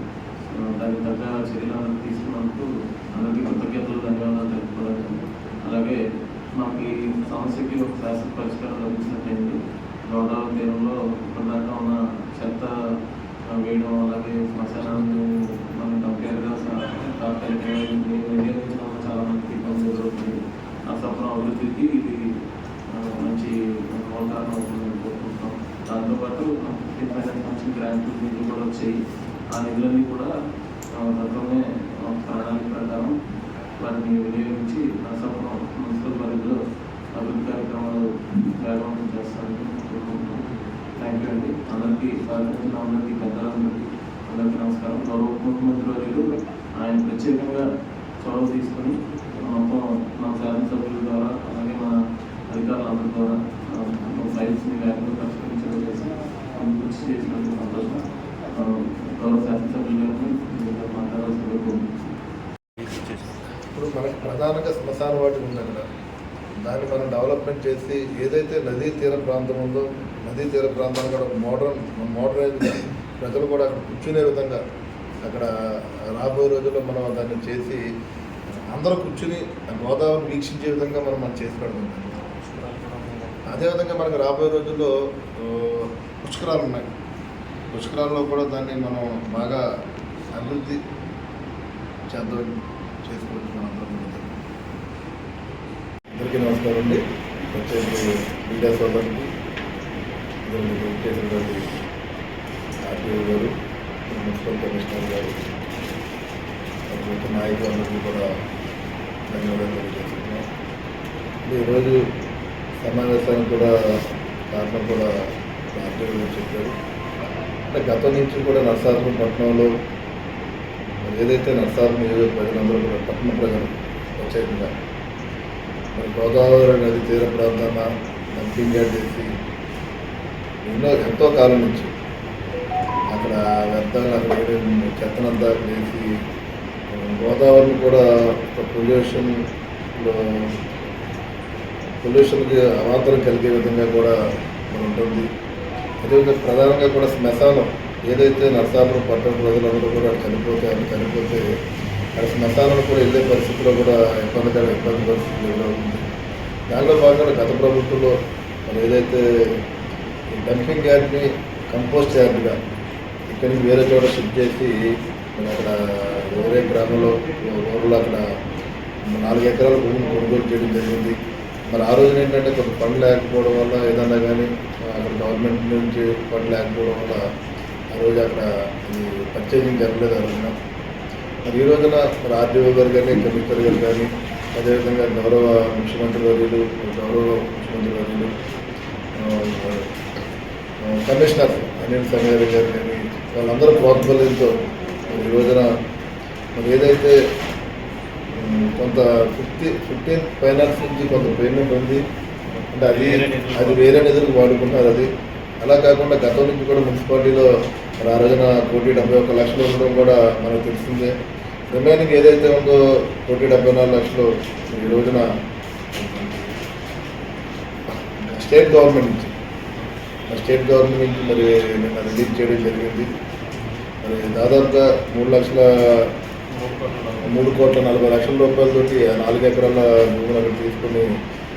దానికి తగ్గ చర్యలను తీసుకున్నందుకు అందరికీ కృతజ్ఞతలు, ధన్యవాదాలు తెలుపుకోవడానికి. అలాగే మాకు ఈ సమస్యకి ఒక శాశ్వత పరిష్కారం లభించినట్టయింది. గోదావరి తీరంలో ఇప్పటిదాకా ఉన్న చెత్త వేయడం అలాగే శ్మశానాన్ని మనం కంపేర్గా వినియోగించడం వల్ల చాలా మందికి ఇబ్బంది ఎదురవుతుంది. నర్సాపురం అభివృద్ధికి ఇది మంచి మూలకారణం అవుతుందని కోరుకుంటున్నాం. దాంతోపాటు 15% నుంచి గ్రాంట్లు నిధులు కూడా వచ్చాయి. ఆ నిధులన్నీ కూడా గతంలో ప్రణాళిక ప్రకారం వాటిని వినియోగించి నర్సాపురం మున్సిపల్ పరిధిలో అభివృద్ధి కార్యక్రమాలు వేగవంతం చేస్తారని కోరుకుంటున్నాం. థ్యాంక్ యూ అండి. అందరికీ సహకరించిన అందరికీ పెద్దలందరికీ అందరికీ నమస్కారం. గౌరవ ముఖ్యమంత్రి వర్యులు ఆయన ప్రత్యేకంగా చొరవ తీసుకొని మొత్తం మన శాసనసభ్యుల ద్వారా అలాగే మన అధికారులందరి ద్వారా ఫైల్స్ని వేగంగా పరిష్కరించడం చేసి కృషి చేసినందుకు సంతోషం. గౌరవ శాసనసభ్యులు గారిని మాట్లాడాల్సిందిగా కోరుకుంటున్నాం. ఇప్పుడు మనకి ప్రధానంగా శ్మశాన వాటి ఉంది అక్కడ. దాన్ని మనం డెవలప్మెంట్ చేసి ఏదైతే నదీ తీర ప్రాంతం ఉందో నదీ తీర ప్రాంతాన్ని కూడా మోడర్నైజ్గా ప్రజలు కూడా అక్కడ కూర్చునే విధంగా అక్కడ రాబోయే రోజుల్లో మనం దాన్ని చేసి అందరూ కూర్చుని గోదావరిని వీక్షించే విధంగా మనం చేసి పెడతాం. అదేవిధంగా మనకు రాబోయే రోజుల్లో పుష్కరాలు ఉన్నాయి. పుష్కరాల్లో కూడా దాన్ని మనం బాగా అభివృద్ధి చేద్దాం చేసుకోవచ్చు మనందరం. అందరికీ నమస్కారం అండి. ప్రత్యేక మీడియా సోదరులకి చేసినటువంటి ఆర్టీఓ గారు, మున్సిపల్ కమిషనర్ గారు, నాయకులందరికీ కూడా ధన్యవాదాలు తెలియజేస్తున్నాం. ఈరోజు సమావేశానికి కూడా కారణం కూడా ఆర్టీఓ గారు చెప్పారు. అంటే గతం నుంచి కూడా నర్సాపురం పట్టణంలో ఏదైతే నర్సాపురం నియోజక ప్రజలందరూ కూడా పట్టణ ప్రజలు ప్రత్యేకంగా మరి గోదావరి నది తీర ప్రాంతాన డంపింగ్ యార్డ్ చేసి ఎంతో కాలం నుంచి అక్కడ వ్యర్థాలు అక్కడ చెత్తనంతా వేసి గోదావరిని కూడా పొల్యూషన్కి అవాంతరం కలిగే విధంగా కూడా మరి ఉంటుంది. అదేవిధంగా ప్రధానంగా కూడా శ్మశానం ఏదైతే నరసాపురం పట్టణ ప్రజలందరూ కూడా చనిపోతే అక్కడ శ్మశానం కూడా వెళ్ళే పరిస్థితిలో కూడా ఇబ్బంది పరిస్థితి ఎదురవుతుంది. దానిలో భాగంగా గత ప్రభుత్వంలో మరి ఏదైతే ఈ డంపింగ్ యార్డ్ని కంపోస్ట్ యార్డ్గా ఇక్కడి నుంచి వేరే చోట షిఫ్ట్ చేసి మరి అక్కడ వేరే గ్రామంలో ఊళ్ళో అక్కడ 4 ఎకరాల భూమిని కొనుగోలు చేయడం జరిగింది. మరి ఆ రోజున ఏంటంటే కొంత ఫండ్ లేకపోవడం వల్ల ఏదన్నా కానీ అక్కడ గవర్నమెంట్ నుంచి ఫండ్ లేకపోవడం వల్ల ఆ రోజు అక్కడ ఇది పర్చేజింగ్ జరగలేదు ఆ రోజున. మరి ఈ రోజున మరి ఆర్డీఓ గారు కానీ కమిషనర్ గారు కానీ అదేవిధంగా గౌరవ ముఖ్యమంత్రి వర్యులు కమిషనర్ అనిల్ సంగారి గారు కానీ వాళ్ళందరూ ప్రోత్బలంతో ఈ రోజున మరి ఏదైతే కొంత 15 ఫైనాన్స్ నుంచి కొంత పేమెంట్ ఉంది అంటే అది వేరే నిధులకు వాడుకుంటారు. అది అలా కాకుండా గతం నుంచి కూడా మున్సిపాలిటీలో మరి ఆ రోజున 1,71,00,000 ఉండడం కూడా మనకు తెలిసిందే. రిమైనింగ్ ఏదైతే ఉందో 1,74,00,000 ఈ రోజున స్టేట్ గవర్నమెంట్ నుంచి మరి నిన్న రిలీజ్ చేయడం జరిగింది. మరి దాదాపుగా 3,40,00,000 రూపాయలతోటి 4 ఎకరాల భూములు అక్కడ తీసుకుని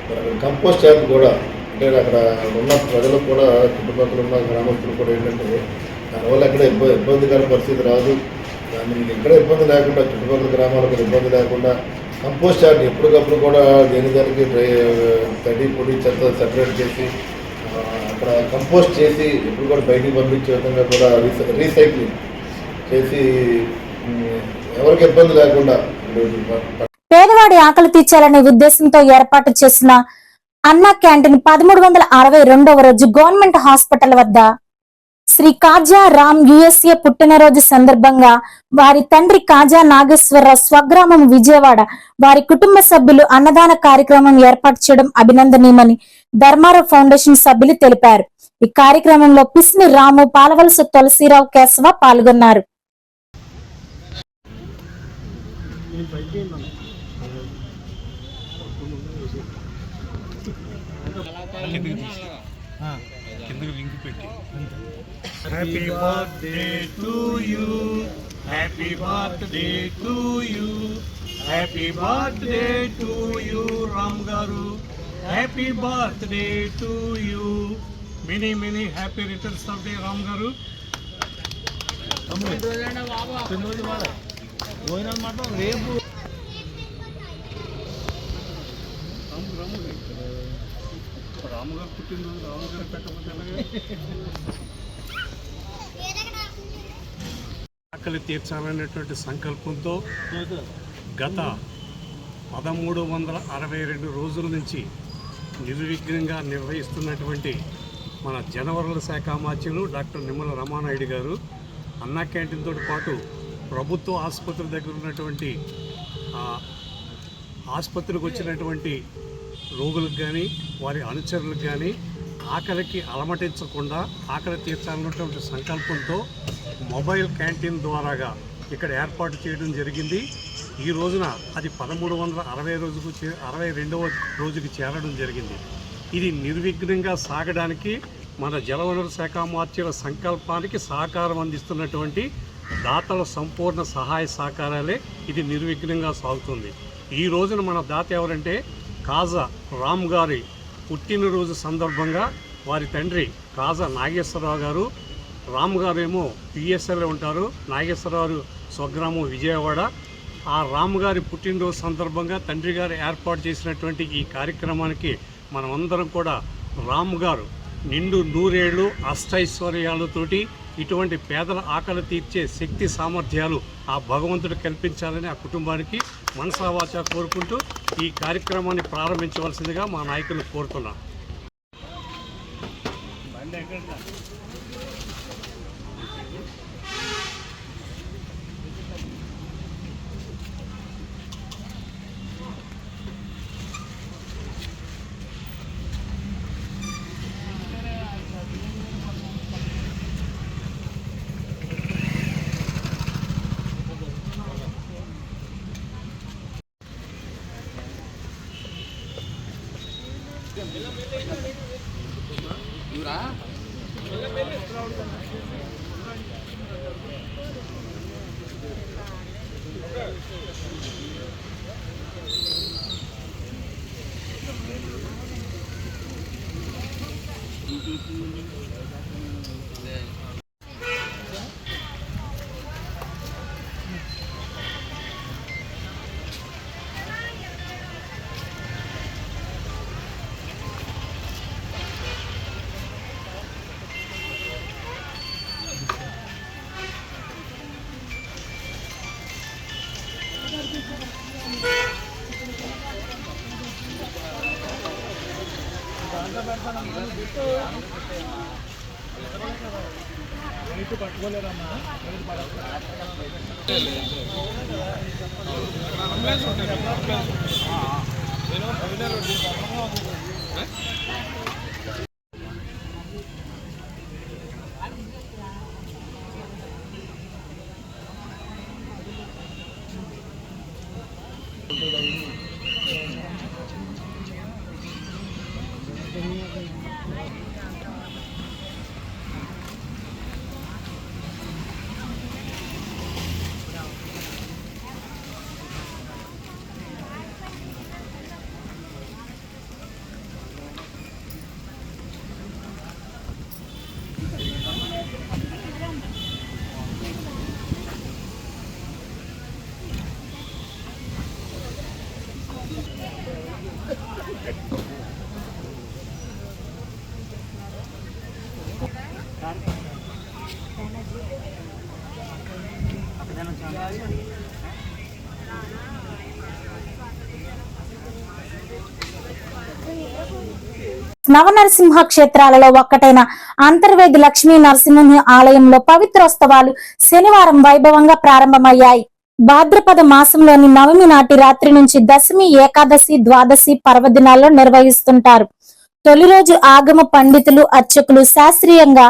మరి అక్కడ కంపోస్ట్ యాప్ కూడా అంటే అక్కడ ఉన్న ప్రజలకు కూడా చుట్టుపక్కల ఉన్న గ్రామస్తులు కూడా ఏంటంటే దానివల్ల ఎక్కడ ఇబ్బందికర పరిస్థితి రాదు. దాన్ని ఎక్కడ ఇబ్బంది లేకుండా చుట్టుపక్కల గ్రామాలకు ఇబ్బంది లేకుండా కంపోస్ట్ యాప్ ఎప్పటికప్పుడు కూడా దానికి తడి పొడి చెత్త సెపరేట్ చేసి అక్కడ కంపోస్ట్ చేసి ఎప్పుడు కూడా బయటికి పంపించే విధంగా కూడా రీసైక్లింగ్ చేసి ఎవరికి ఇబ్బంది లేకుండా పేదవాడి ఆకలి తీర్చాలనే ఉద్దేశంతో ఏర్పాటు చేసిన అన్నా క్యాంటీన్ 1362వ రోజు గవర్నమెంట్ హాస్పిటల్ వద్ద శ్రీ కాజా రామ్ యుఎస్ఏ పుట్టినరోజు సందర్భంగా వారి తండ్రి కాజా నాగేశ్వరరావు స్వగ్రామం విజయవాడ వారి కుటుంబ సభ్యులు అన్నదాన కార్యక్రమం ఏర్పాటు చేయడం అభినందనీయమని ధర్మారావు ఫౌండేషన్ సభ్యులు తెలిపారు. ఈ కార్యక్రమంలో పిస్ని రాము, పాలవలస తులసిరావు, కేశవ పాల్గొన్నారు. Happy birthday to you, happy birthday to you, happy birthday to you Ram Garu, happy birthday to you, many happy returns of day Ram Garu. రాముగారు పుట్టినరోజు రాముగారు పెట్టకపోతే ఆకలి తీర్చాలనేటువంటి సంకల్పంతో గత 1362 రోజుల నుంచి నిర్విఘ్నంగా నిర్వహిస్తున్నటువంటి మన జనవరుల శాఖ మాత్యులు డాక్టర్ నిమ్మల రమానాయుడు గారు అన్నా క్యాంటీన్తో పాటు ప్రభుత్వ ఆసుపత్రి దగ్గర ఉన్నటువంటి ఆసుపత్రికి వచ్చినటువంటి రోగులకు కానీ వారి అనుచరులకు కానీ ఆకలికి అలమటించకుండా ఆకలి తీర్చాలన్నటువంటి సంకల్పంతో మొబైల్ క్యాంటీన్ ద్వారాగా ఇక్కడ ఏర్పాటు చేయడం జరిగింది. ఈ రోజున అది 1362వ రోజుకి చేరడం జరిగింది. ఇది నిర్విఘ్నంగా సాగడానికి మన జలవనరుల శాఖ మాత్యుల సంకల్పానికి సహకారం అందిస్తున్నటువంటి దాతల సంపూర్ణ సహాయ సహకారాలే ఇది నిర్విఘ్నంగా సాగుతుంది. ఈ రోజున మన దాత ఎవరంటే కాజా రామ్ గారి పుట్టినరోజు సందర్భంగా వారి తండ్రి కాజా నాగేశ్వరరావు గారు, రామ్ గారు ఏమో పిఎస్ఎల్లో ఉంటారు, నాగేశ్వరరావు స్వగ్రామం విజయవాడ. ఆ రామ్ గారి పుట్టినరోజు సందర్భంగా తండ్రి గారు ఏర్పాటు చేసినటువంటి ఈ కార్యక్రమానికి మనమందరం కూడా రామ్ గారు నిండు నూరేళ్లు అష్టైశ్వర్యాలతోటి ఇటువంటి పేదల ఆకలి తీర్చే శక్తి సామర్థ్యాలు ఆ భగవంతుడు కల్పించాలని ఆ కుటుంబానికి మనసావాచ కోరుకుంటూ ఈ కార్యక్రమాన్ని ప్రారంభించవలసిందిగా మా నాయకులు కోరుతున్నాం. నవనరసింహ క్షేత్రాలలో ఒక్కటైన అంతర్వేది లక్ష్మీ నరసింహుని ఆలయంలో పవిత్రోత్సవాలు శనివారం వైభవంగా ప్రారంభమయ్యాయి. భాద్రపద మాసంలోని నవమి నాటి రాత్రి నుంచి దశమి, ఏకాదశి, ద్వాదశి పర్వదినాల్లో నిర్వహిస్తుంటారు. తొలి రోజు ఆగమ పండితులు, అర్చకులు శాస్త్రీయంగా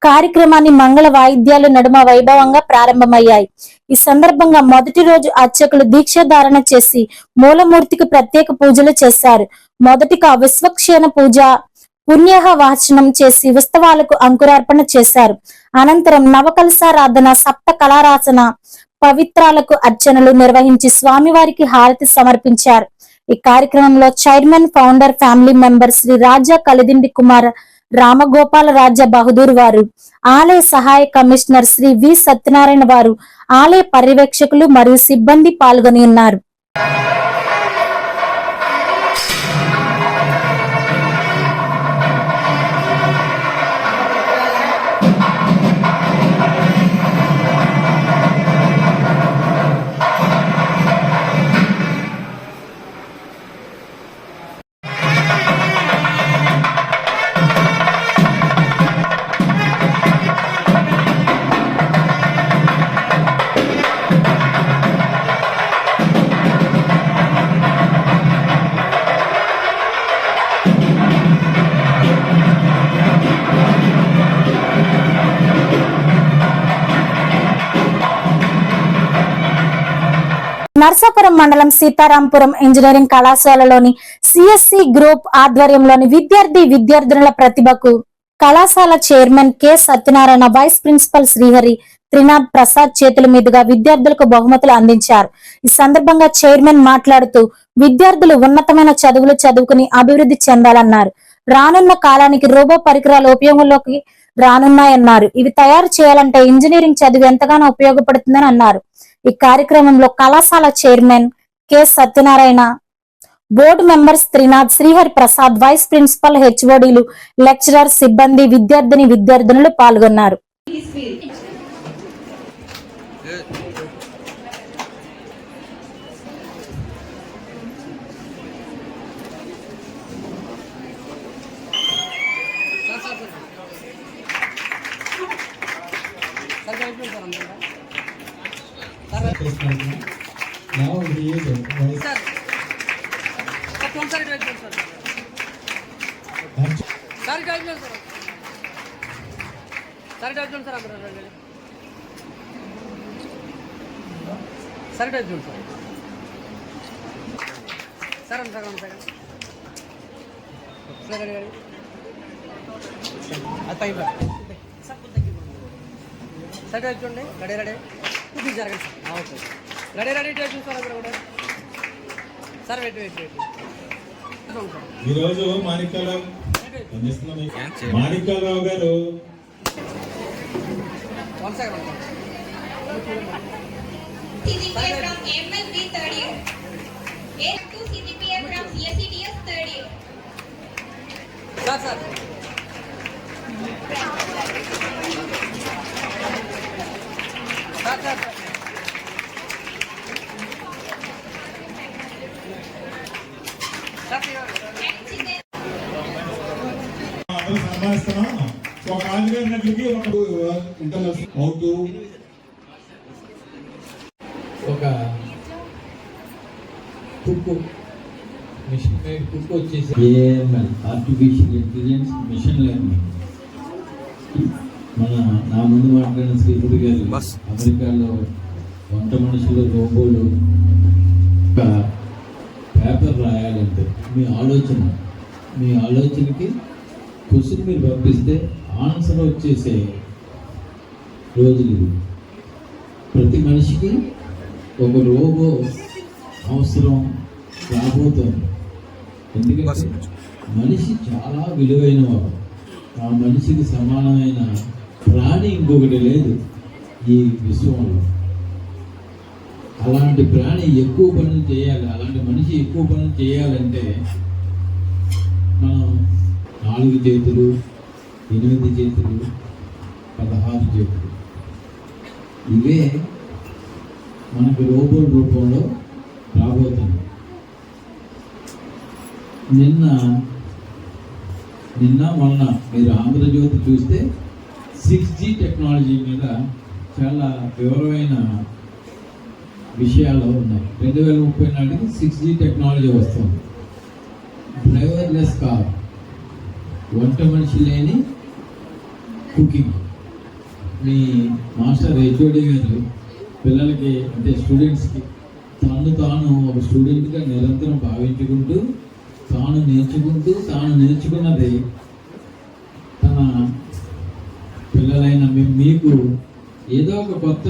కార్యక్రమాన్ని మంగళ వాయిద్యాల నడుమ వైభవంగా ప్రారంభమయ్యాయి. ఈ సందర్భంగా మొదటి రోజు అర్చకులు దీక్షాధారణ చేసి మూలమూర్తికి ప్రత్యేక పూజలు చేశారు. మొదటిగా విశ్వక్షేణ పూజ, పుణ్యాహ వాచనం చేసి ఉత్సవాలకు అంకురార్పణ చేశారు. అనంతరం నవకలశారాధన, సప్త కళారాసన, పవిత్రాలకు అర్చనలు నిర్వహించి స్వామివారికి హారతి సమర్పించారు. ఈ కార్యక్రమంలో chairman, founder, family member Shri Raja Kalidindi Kumar Ramagopala Raja Bahadur వారు, ఆలయ సహాయ కమిషనర్ శ్రీ వి సత్యనారాయణ వారు, ఆలయ పర్యవేక్షకులు మరియు సిబ్బంది పాల్గొని ఉన్నారు. నర్సాపురం మండలం సీతారాంపురం ఇంజనీరింగ్ కళాశాలలోని సిఎస్సి గ్రూప్ ఆధ్వర్యంలోని విద్యార్థినుల ప్రతిభకు కళాశాల chairman K Satyanarayana, vice principal Srihari, Trinath Prasad చేతుల మీదుగా విద్యార్థులకు బహుమతులు అందించారు. ఈ సందర్భంగా చైర్మన్ మాట్లాడుతూ విద్యార్థులు ఉన్నతమైన చదువులు చదువుకుని అభివృద్ధి చెందాలన్నారు. రానున్న కాలానికి రోబో పరికరాలు ఉపయోగంలోకి రానున్నాయన్నారు. ఇవి తయారు చేయాలంటే ఇంజనీరింగ్ చదువు ఎంతగానో ఉపయోగపడుతుందని అన్నారు. ఈ కార్యక్రమంలో కళాశాల chairman K Satyanarayana, board members Trinath, Srihari Prasad, vice principal, హెచ్ఓడీలు, లెక్చరర్, సిబ్బంది, విద్యార్థినులు పాల్గొన్నారు. చూడండి రెడీ రెడీ జరగండి సార్ ఓకే రెడీ రెడీ చూస్తారు అందరూ కూడా సార్ వెయిట్ వెయిట్ వెయిట్ ఈరోజు మాణిక్యాలరావు గారు one second CGPA from MLB third year. A2 CGPA from CSCDS third year. Sir, sir. Sir, sir. సన్మానిస్తున్నాం. ఒక ఆంజనేయుడికి ఒక ఇంటర్నేషనల్ అవుతూ ఒక కుక్కు మిషన్ మేడ్ కుక్కు వచ్చేసి AML artificial intelligence machine learning. నా ముందు మాట్లాడిన శ్రీపతి గారు అమెరికాలో వంట మనుషులు రోబోలు ఒక పేపర్ రాయాలంటే మీ ఆలోచనకి క్వశ్చన్ మీరు పంపిస్తే ఆన్సర్ వచ్చేసే రోజులు ఇవి. ప్రతి మనిషికి ఒక రోబో అవసరం రాబోతోంది. ఎందుకంటే మనిషి చాలా విలువైన వాడు. ఆ మనిషికి సమానమైన ప్రాణి ఇంకొకటి లేదు ఈ విశ్వంలో. అలాంటి ప్రాణి ఎక్కువ పనులు చేయాలి, అలాంటి మనిషి ఎక్కువ పనులు చేయాలంటే మనం 4 చేతులు, 8 చేతులు, 16 చేతులు ఇవే మనకు రోబోట్ రూపంలో రాబోతుంది. నిన్న మొన్న మీరు ఆంధ్రజ్యోతి చూస్తే 6G టెక్నాలజీ మీద చాలా వివరమైన విషయాలు ఉన్నాయి. 2030 నాటికి 6G టెక్నాలజీ వస్తుంది. డ్రైవర్లెస్ కార్, వంట మనిషి లేని కుకింగ్. మీ మాస్టర్ హెచ్ఓడి గారు పిల్లలకి అంటే స్టూడెంట్స్కి తాను ఒక స్టూడెంట్గా నిరంతరం భావించుకుంటూ తాను నేర్చుకున్నది తన పిల్లలైన మీకు ఏదో ఒక కొత్త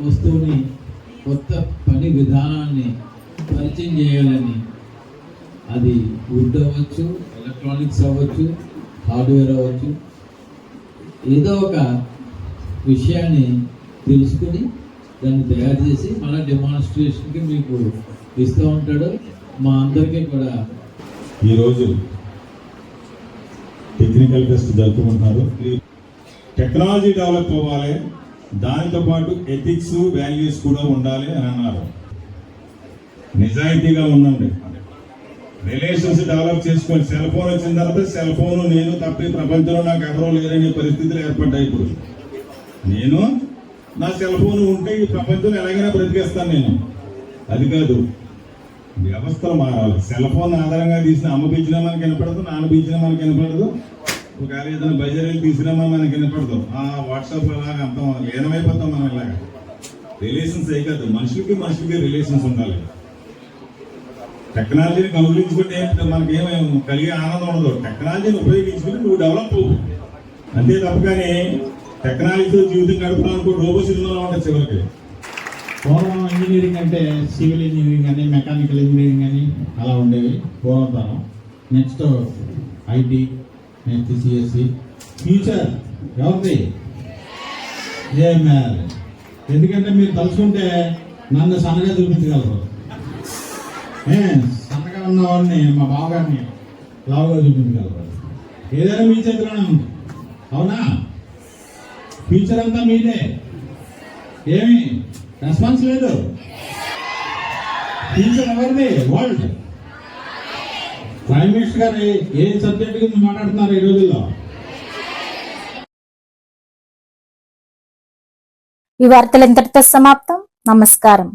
వస్తువుని, కొత్త పని విధానాన్ని పరిచయం చేయాలని, అది వుడ్ అవ్వచ్చు, ఎలక్ట్రానిక్స్ అవ్వచ్చు, హార్డ్వేర్ అవ్వచ్చు, ఏదో ఒక విషయాన్ని తెలుసుకుని దాన్ని తయారు చేసి మళ్ళీ డెమాన్స్ట్రేషన్కి మీకు ఇస్తూ ఉంటాడు. మా అందరికీ కూడా ఈరోజు టెక్నికల్ ఫెస్ట్ జరుపుకుంటున్నారు. టెక్నాలజీ డెవలప్ అవ్వాలి, దానితో పాటు ఎథిక్స్, వాల్యూస్ కూడా ఉండాలి అని అన్నారు. నిజాయితీగా ఉండండి, రిలేషన్స్ డెవలప్ చేసుకోండి. సెల్ ఫోన్ వచ్చిన తర్వాత సెల్ ఫోన్ నేను తప్పి ప్రపంచంలో నాకు ఎవరో లేరనే పరిస్థితులు ఏర్పడ్డాయి. ఇప్పుడు నేను నా సెల్ ఫోన్ ఉంటే ఈ ప్రపంచంలో ఎలాగైనా బ్రతికేస్తాను నేను. అది కాదు, వ్యవస్థలు మారాలి. సెల్ ఫోన్ ఆధారంగా తీసిన అమ్మ పిచ్చినా మనకి వినపడదు, నాన్న పిచ్చినా మనకి వినపడదు, ఒకవేళ ఏదైనా బజారీలు తీసినా మనకి వినపడదు. వాట్సాప్ అలాగా అంత లీనమైపోతాం మనం. ఇలాగా రిలేషన్స్ ఏ కాదు, మనుషులకి రిలేషన్స్ ఉండాలి. టెక్నాలజీని కౌగిలించుకుంటే మనకేమేమి కలిగే ఆనందం ఉండదు. టెక్నాలజీని ఉపయోగించుకుని నువ్వు డెవలప్ అవ్వు అంతే తప్ప. కానీ టెక్నాలజీతో జీవితం గడపాలనుకో రోబో సినిమాలో ఉంటుంది చివరికి. పూర్వం ఇంజనీరింగ్ అంటే సివిల్ ఇంజనీరింగ్ అని, మెకానికల్ ఇంజనీరింగ్ అని అలా ఉండేవి పూర్వతరం. Next IT, next CSC. Future ఎవరిది? ఏఎంఎల్. ఎందుకంటే మీరు తలుచుకుంటే నన్ను సన్నగా చూపించగలరు. సన్నగా ఉన్నవాడిని మా బావగారిని లావుగా చూపించగలరు. ఏదైనా మీ చేతిలోనే ఉంది, అవునా? ఫ్యూచర్ అంతా మీదే, ఏమి రెస్పాన్స్ లేదు. ఫ్యూచర్ ఎవరిది? వరల్డ్. ప్రైమ్ మినిస్టర్ గారు ఏ సబ్జెక్ట్ గురించి మాట్లాడుతున్నారు ఈ రోజుల్లో? ఈ వార్తలు ఇంతటితో సమాప్తం. నమస్కారం.